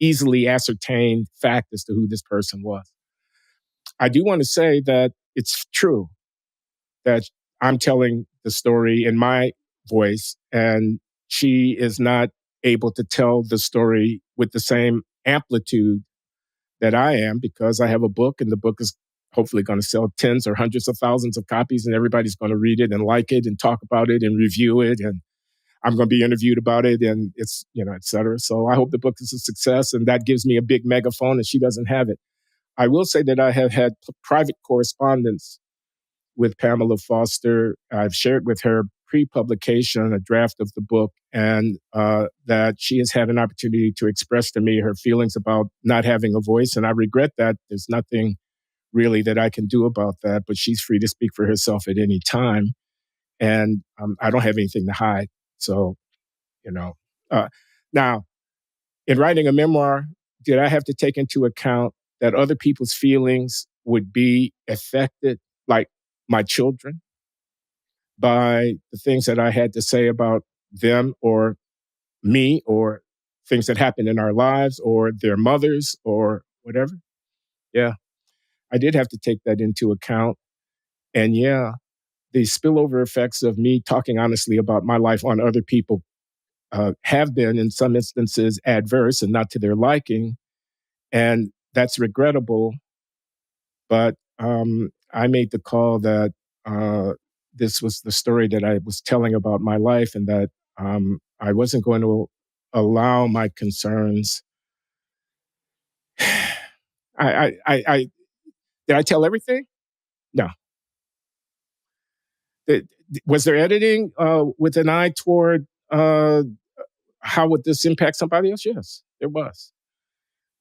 easily ascertained fact as to who this person was. I do want to say that it's true that I'm telling the story in my voice, and she is not able to tell the story with the same amplitude that I am, because I have a book, and the book is hopefully going to sell tens or hundreds of thousands of copies, and everybody's going to read it and like it and talk about it and review it, and I'm going to be interviewed about it, and it's, et cetera. So I hope the book is a success, and that gives me a big megaphone, and she doesn't have it. I will say that I have had private correspondence with Pamela Foster. I've shared with her pre-publication a draft of the book, and that she has had an opportunity to express to me her feelings about not having a voice. And I regret that. There's nothing really that I can do about that, but she's free to speak for herself at any time. And I don't have anything to hide. So, now, in writing a memoir, did I have to take into account that other people's feelings would be affected, like my children, by the things that I had to say about them or me, or things that happened in our lives or their mothers or whatever? Yeah, I did have to take that into account. And yeah, the spillover effects of me talking honestly about my life on other people have been, in some instances, adverse and not to their liking. And that's regrettable. But I made the call that this was the story that I was telling about my life, and that I wasn't going to allow my concerns. I did I tell everything? No. Was there editing with an eye toward how would this impact somebody else? Yes, there was.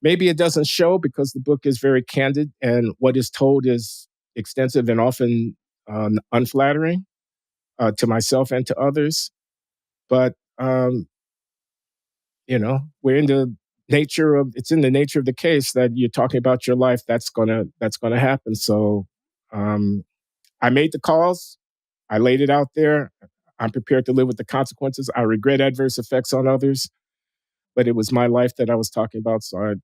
Maybe it doesn't show because the book is very candid and what is told is extensive and often unflattering to myself and to others. But, we're in the it's in the nature of the case that you're talking about your life. That's gonna happen. So I made the calls. I laid it out there. I'm prepared to live with the consequences. I regret adverse effects on others, but it was my life that I was talking about. So I,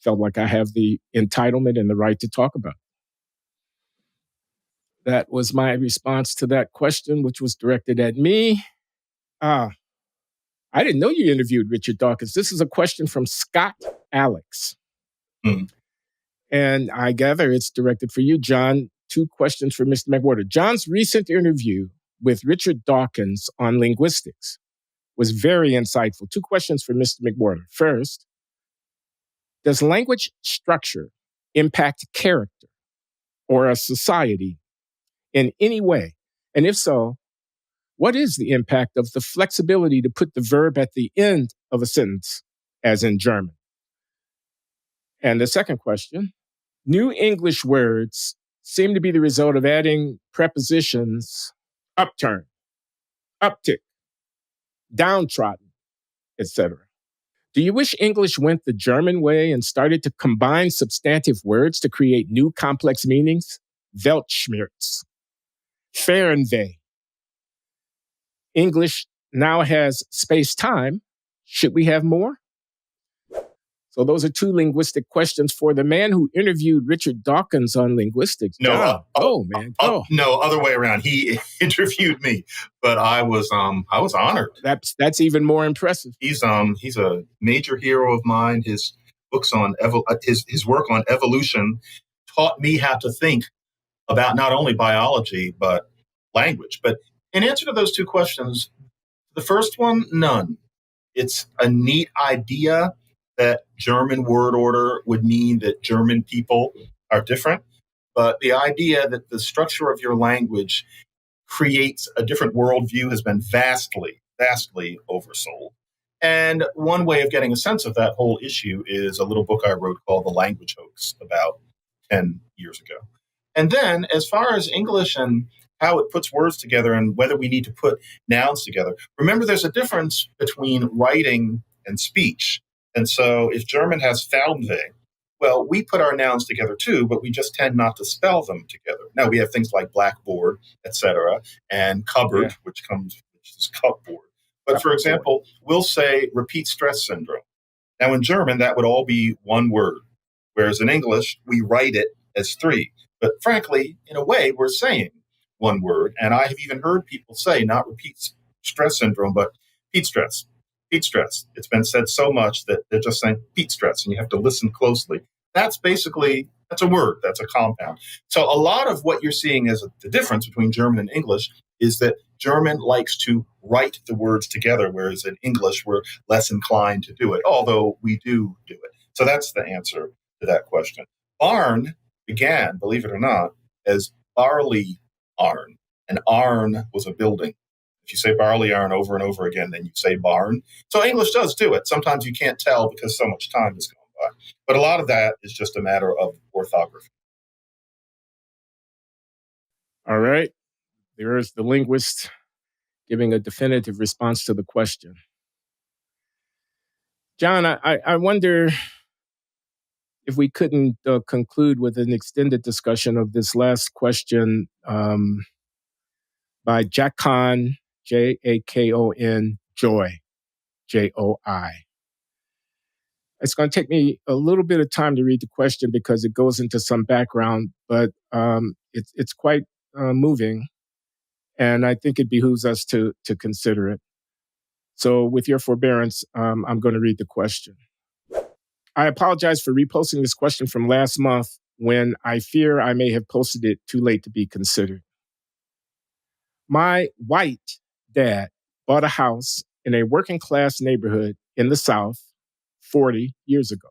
felt like I have the entitlement and the right to talk about it. That was my response to that question, which was directed at me. I didn't know you interviewed Richard Dawkins. This is a question from Scott Alex. Mm. And I gather it's directed for you, John. 2 questions for Mr. McWhorter. John's recent interview with Richard Dawkins on linguistics was very insightful. 2 questions for Mr. McWhorter. First, does language structure impact character or a society in any way? And if so, what is the impact of the flexibility to put the verb at the end of a sentence, as in German? And the second question, new English words seem to be the result of adding prepositions upturn, uptick, downtrodden, etc. Do you wish English went the German way and started to combine substantive words to create new complex meanings? Weltschmerz, Fernweh. English now has space-time. Should we have more? So those are 2 linguistic questions for the man who interviewed Richard Dawkins on linguistics. No, man. No, other way around. He interviewed me, but I was honored. That's even more impressive. He's a major hero of mine. His books on his work on evolution taught me how to think about not only biology but language. But in answer to those 2 questions, the first one, none. It's a neat idea that German word order would mean that German people are different. But the idea that the structure of your language creates a different worldview has been vastly, vastly oversold. And one way of getting a sense of that whole issue is a little book I wrote called The Language Hoax about 10 years ago. And then as far as English and how it puts words together and whether we need to put nouns together, remember there's a difference between writing and speech. And so if German has Fernweh, well, we put our nouns together too, but we just tend not to spell them together. Now we have things like blackboard, etc., and cupboard, which is cupboard. But for example, we'll say repeat stress syndrome. Now in German, that would all be one word, whereas in English, we write it as 3. But frankly, in a way, we're saying one word. And I have even heard people say not repeat stress syndrome, but Pete stress. Pete stress. It's been said so much that they're just saying Pete stress, and you have to listen closely. That's a word. That's a compound. So a lot of what you're seeing as the difference between German and English is that German likes to write the words together, whereas in English, we're less inclined to do it, although we do it. So that's the answer to that question. Barn began, believe it or not, as barley arn. And arn was a building. If you say barley yarn over and over again, then you say barn. So English does do it. Sometimes you can't tell because so much time has gone by. But a lot of that is just a matter of orthography. All right. There is the linguist giving a definitive response to the question. John, I wonder if we couldn't conclude with an extended discussion of this last question by Jakon, Jakon Joi, Joi. It's going to take me a little bit of time to read the question because it goes into some background, but it's quite moving, and I think it behooves us to consider it. So with your forbearance, I'm going to read the question. I apologize for reposting this question from last month when I fear I may have posted it too late to be considered. My white dad bought a house in a working class neighborhood in the South 40 years ago.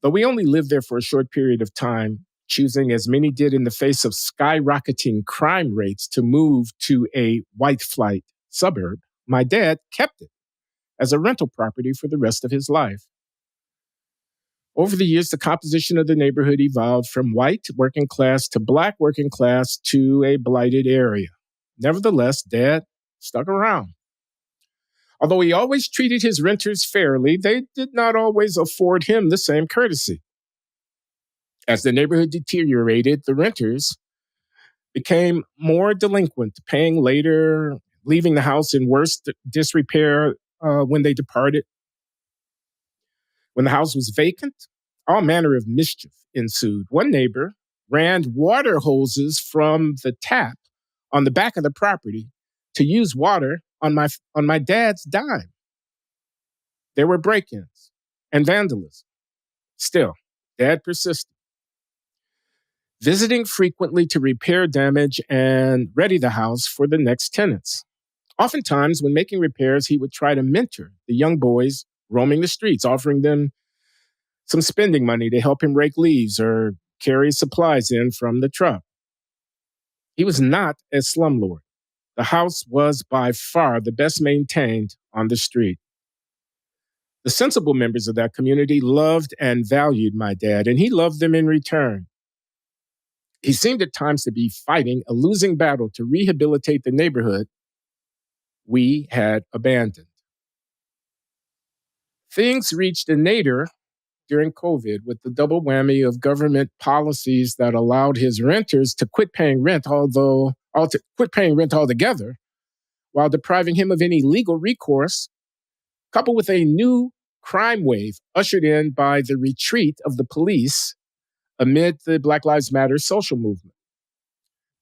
Though we only lived there for a short period of time, choosing, as many did in the face of skyrocketing crime rates, to move to a white flight suburb, my dad kept it as a rental property for the rest of his life. Over the years, the composition of the neighborhood evolved from white working class to black working class to a blighted area. Nevertheless, Dad stuck around. Although he always treated his renters fairly, they did not always afford him the same courtesy. As the neighborhood deteriorated, the renters became more delinquent, paying later, leaving the house in worse disrepair when they departed. When the house was vacant, all manner of mischief ensued. One neighbor ran water hoses from the tap on the back of the property to use water on my dad's dime. There were break-ins and vandalism. Still, Dad persisted, visiting frequently to repair damage and ready the house for the next tenants. Oftentimes, when making repairs, he would try to mentor the young boys roaming the streets, offering them some spending money to help him rake leaves or carry supplies in from the truck. He was not a slumlord. The house was by far the best maintained on the street. The sensible members of that community loved and valued my dad, and he loved them in return. He seemed at times to be fighting a losing battle to rehabilitate the neighborhood we had abandoned. Things reached a nadir during COVID with the double whammy of government policies that allowed his renters to quit paying rent, quit paying rent altogether, while depriving him of any legal recourse, coupled with a new crime wave ushered in by the retreat of the police amid the Black Lives Matter social movement.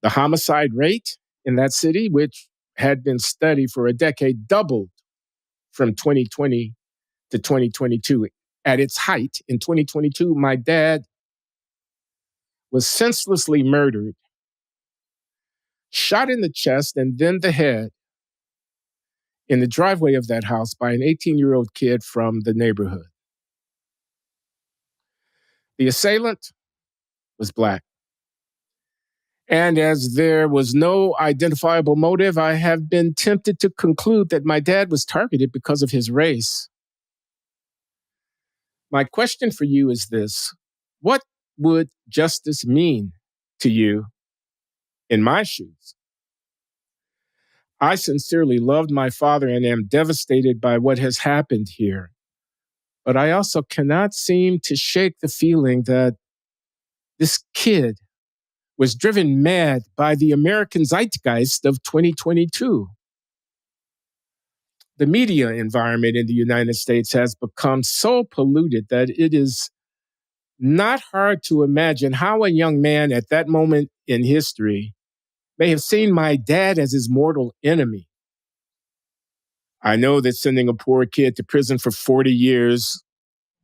The homicide rate in that city, which had been steady for a decade, doubled from 2020 to 2022. At its height in 2022, my dad was senselessly murdered, shot in the chest and then the head in the driveway of that house by an 18-year-old kid from the neighborhood. The assailant was Black. And as there was no identifiable motive, I have been tempted to conclude that my dad was targeted because of his race. My question for you is this: what would justice mean to you in my shoes? I sincerely loved my father and am devastated by what has happened here. But I also cannot seem to shake the feeling that this kid was driven mad by the American zeitgeist of 2022. The media environment in the United States has become so polluted that it is not hard to imagine how a young man at that moment in history may have seen my dad as his mortal enemy. I know that sending a poor kid to prison for 40 years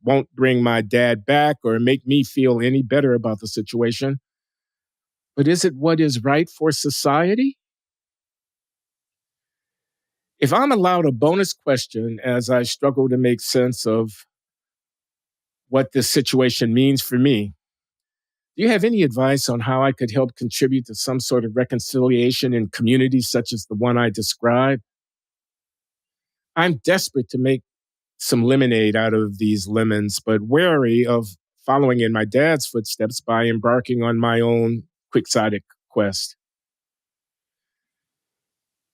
won't bring my dad back or make me feel any better about the situation. But is it what is right for society? If I'm allowed a bonus question as I struggle to make sense of what this situation means for me, do you have any advice on how I could help contribute to some sort of reconciliation in communities such as the one I described? I'm desperate to make some lemonade out of these lemons, but wary of following in my dad's footsteps by embarking on my own quixotic quest.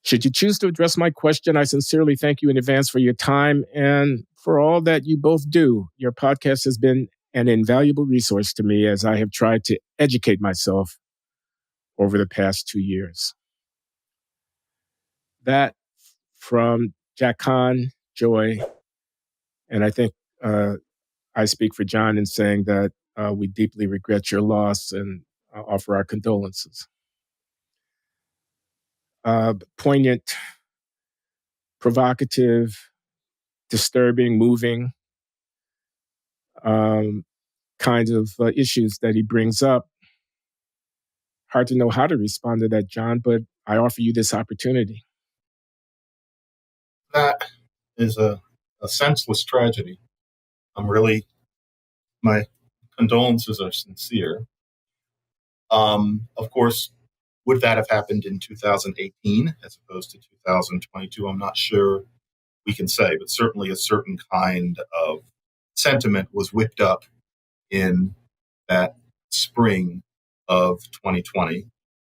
Should you choose to address my question, I sincerely thank you in advance for your time and for all that you both do. Your podcast has been an invaluable resource to me as I have tried to educate myself over the past 2 years. That from Jakon Joi, and I think I speak for John in saying that we deeply regret your loss and offer our condolences. Poignant, provocative, disturbing, moving kinds of issues that he brings up. Hard to know how to respond to that, John, but I offer you this opportunity. That is a senseless tragedy. My condolences are sincere. Of course, Would that have happened in 2018 as opposed to 2022? I'm not sure we can say, but certainly a certain kind of sentiment was whipped up in that spring of 2020.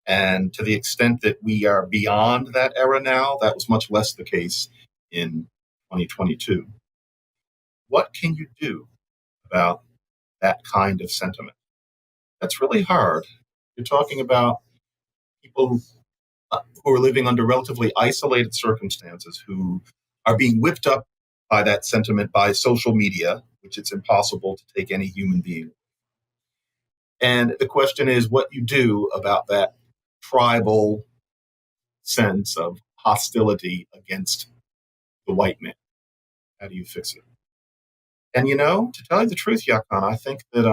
And to the extent that we are beyond that era now, that was much less the case in 2022. What can you do about that kind of sentiment? That's really hard. You're talking about people who are living under relatively isolated circumstances, who are being whipped up by that sentiment by social media, which it's impossible to take any human being. And the question is what you do about that tribal sense of hostility against the white man. How do you fix it? And to tell you the truth, Jakon, I think that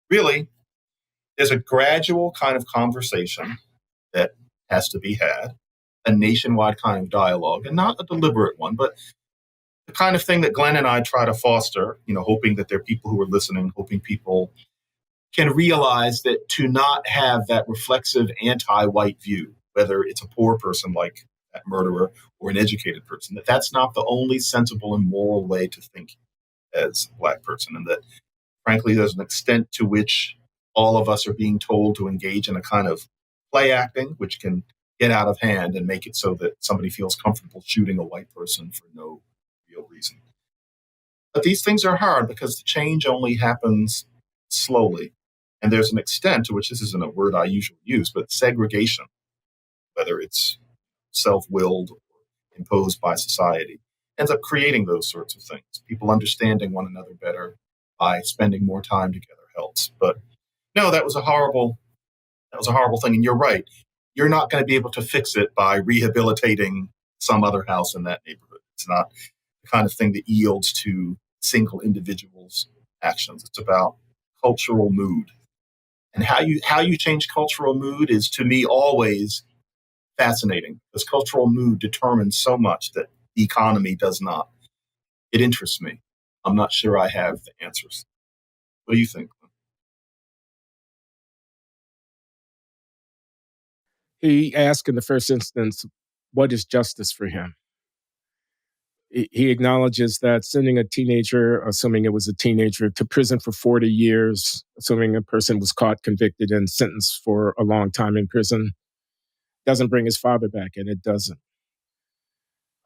really there's a gradual kind of conversation that has to be had, a nationwide kind of dialogue, and not a deliberate one, but the kind of thing that Glenn and I try to foster, hoping that there are people who are listening, hoping people can realize that to not have that reflexive anti-white view, whether it's a poor person like that murderer or an educated person, that's not the only sensible and moral way to think as a Black person. And that, frankly, there's an extent to which all of us are being told to engage in a kind of play acting, which can get out of hand and make it so that somebody feels comfortable shooting a white person for no real reason. But these things are hard because the change only happens slowly. And there's an extent to which, this isn't a word I usually use, but segregation, whether it's self-willed or imposed by society, ends up creating those sorts of things. People understanding one another better by spending more time together helps. But no, that was a horrible thing. And you're right. You're not going to be able to fix it by rehabilitating some other house in that neighborhood. It's not the kind of thing that yields to single individuals' actions. It's about cultural mood. And how you change cultural mood is, to me, always fascinating, because cultural mood determines so much that the economy does not. It interests me. I'm not sure I have the answers. What do you think? He asked in the first instance, what is justice for him? He acknowledges that sending a teenager, assuming it was a teenager, to prison for 40 years, assuming a person was caught, convicted, and sentenced for a long time in prison, doesn't bring his father back, and it doesn't.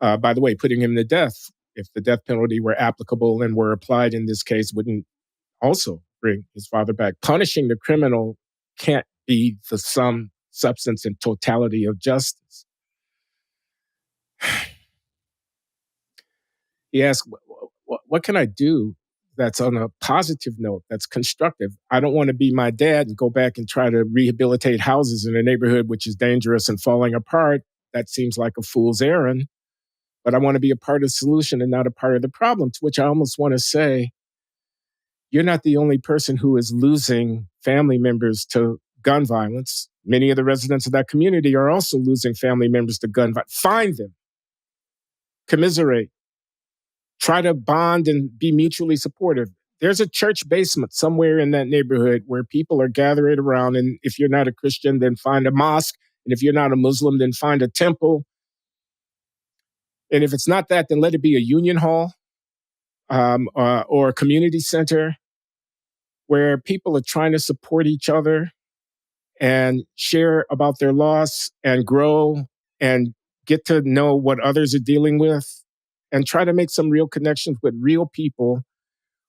By the way, putting him to death, if the death penalty were applicable and were applied in this case, wouldn't also bring his father back. Punishing the criminal can't be the sum, substance, and totality of justice. He asked, what can I do that's on a positive note, that's constructive? I don't want to be my dad and go back and try to rehabilitate houses in a neighborhood which is dangerous and falling apart. That seems like a fool's errand. But I want to be a part of the solution and not a part of the problem, to which I almost want to say, you're not the only person who is losing family members to gun violence. Many of the residents of that community are also losing family members to gun violence. Find them. Commiserate. Try to bond and be mutually supportive. There's a church basement somewhere in that neighborhood where people are gathered around. And if you're not a Christian, then find a mosque. And if you're not a Muslim, then find a temple. And if it's not that, then let it be a union hall or a community center where people are trying to support each other and share about their loss and grow and get to know what others are dealing with and try to make some real connections with real people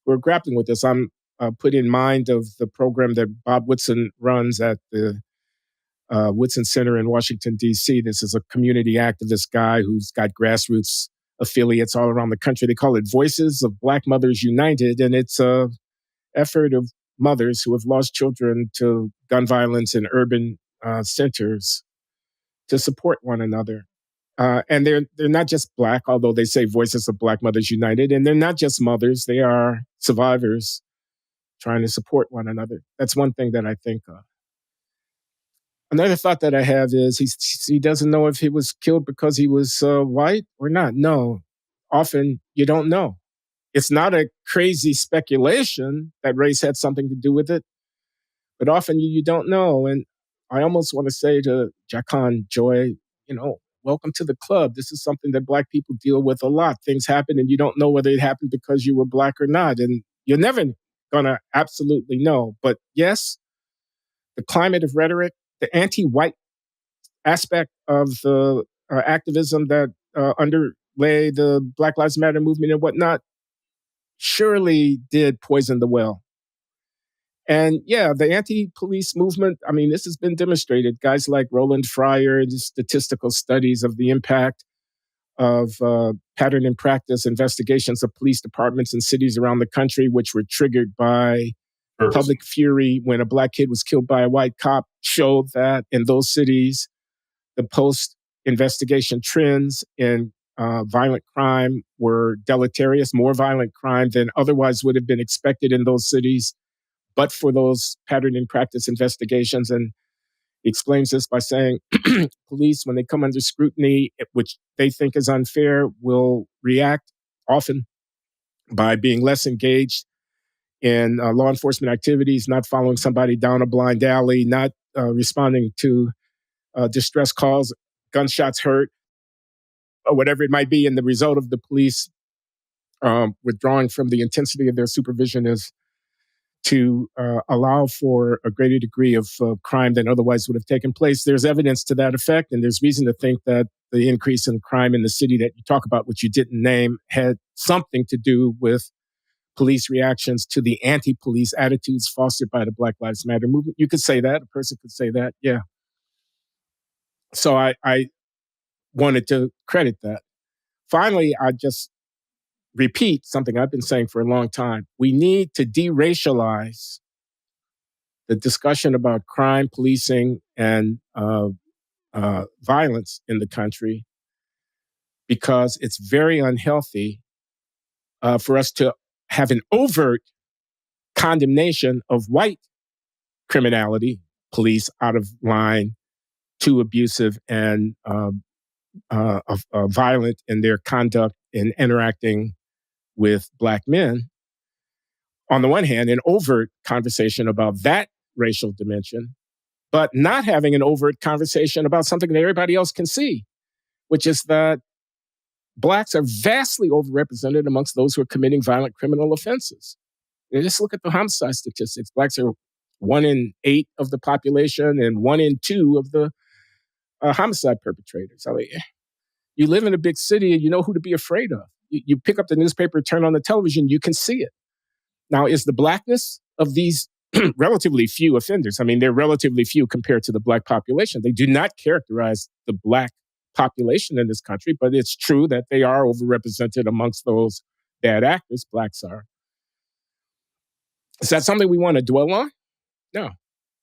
who are grappling with this. I'm put in mind of the program that Bob Woodson runs at the Woodson Center in Washington, D.C. This is a community activist guy who's got grassroots affiliates all around the country. They call it Voices of Black Mothers United, and it's an effort of mothers who have lost children to gun violence in urban centers to support one another. And they're not just Black, although they say Voices of Black Mothers United, and they're not just mothers, they are survivors trying to support one another. That's one thing that I think of. Another thought that I have is he doesn't know if he was killed because he was white or not. No, often you don't know. It's not a crazy speculation that race had something to do with it, but often you don't know. And I almost want to say to Jakon Joi, welcome to the club. This is something that Black people deal with a lot. Things happen and you don't know whether it happened because you were Black or not. And you're never going to absolutely know. But yes, the climate of rhetoric, the anti-white aspect of the activism that underlay the Black Lives Matter movement and whatnot surely did poison the well. And yeah, the anti-police movement, I mean, this has been demonstrated. Guys like Roland Fryer, the statistical studies of the impact of pattern and practice investigations of police departments in cities around the country, which were triggered by public fury when a Black kid was killed by a white cop, showed that in those cities, the post-investigation trends in violent crime were deleterious, more violent crime than otherwise would have been expected in those cities, but for those pattern and practice investigations. And he explains this by saying, police, when they come under scrutiny, which they think is unfair, will react often by being less engaged in law enforcement activities, not following somebody down a blind alley, not responding to distress calls, gunshots heard, or whatever it might be. And the result of the police withdrawing from the intensity of their supervision is to allow for a greater degree of crime than otherwise would have taken place. There's evidence to that effect, and there's reason to think that the increase in crime in the city that you talk about, which you didn't name, had something to do with police reactions to the anti-police attitudes fostered by the Black Lives Matter movement. You could say that. A person could say that, yeah. So I wanted to credit that. Finally, I just repeat something I've been saying for a long time. We need to de-racialize the discussion about crime, policing, and violence in the country, because it's very unhealthy for us to have an overt condemnation of white criminality, police out of line, too abusive and violent in their conduct in interacting with Black men. On the one hand, an overt conversation about that racial dimension, but not having an overt conversation about something that everybody else can see, which is that Blacks are vastly overrepresented amongst those who are committing violent criminal offenses. You just look at the homicide statistics. Blacks are 1 in 8 of the population and 1 in 2 of the homicide perpetrators. I mean, you live in a big city and you know who to be afraid of. You pick up the newspaper, turn on the television, you can see it. Now, is the Blackness of these relatively few offenders, I mean, they're relatively few compared to the Black population. They do not characterize the Black population in this country, but it's true that they are overrepresented amongst those bad actors. Blacks are. Is that something we want to dwell on? No,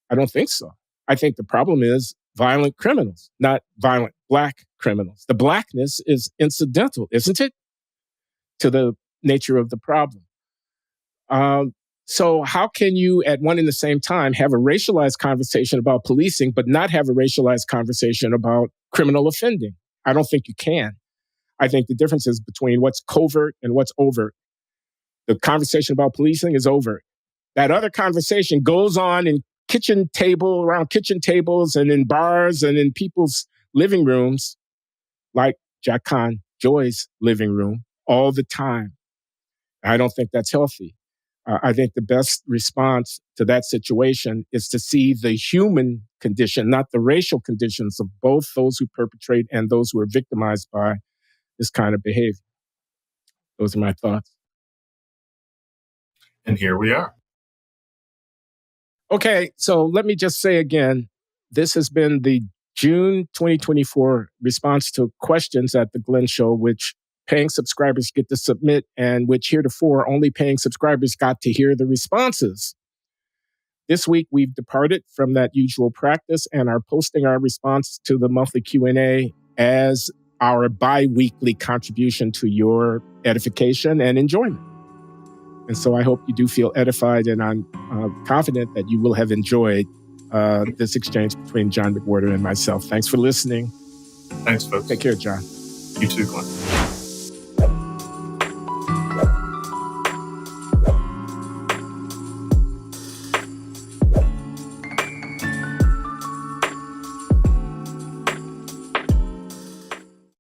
I don't think so. I think the problem is violent criminals, not violent Black criminals. The Blackness is incidental, isn't it, to the nature of the problem. So how can you, at one and the same time, have a racialized conversation about policing, but not have a racialized conversation about criminal offending? I don't think you can. I think the difference is between what's covert and what's overt. The conversation about policing is overt. That other conversation goes on in around kitchen tables and in bars and in people's living rooms, like Jakon Joi's living room, all the time. I don't think that's healthy. I think the best response to that situation is to see the human condition, not the racial conditions of both those who perpetrate and those who are victimized by this kind of behavior. Those are my thoughts. And here we are. Okay, so let me just say again, this has been the June 2024 response to questions at the Glenn Show, which paying subscribers get to submit, and which heretofore only paying subscribers got to hear the responses. This week, we've departed from that usual practice and are posting our response to the monthly Q&A as our bi-weekly contribution to your edification and enjoyment. And so I hope you do feel edified, and I'm confident that you will have enjoyed this exchange between John McWhorter and myself. Thanks for listening. Thanks, folks. Take care, John. You too, Glenn.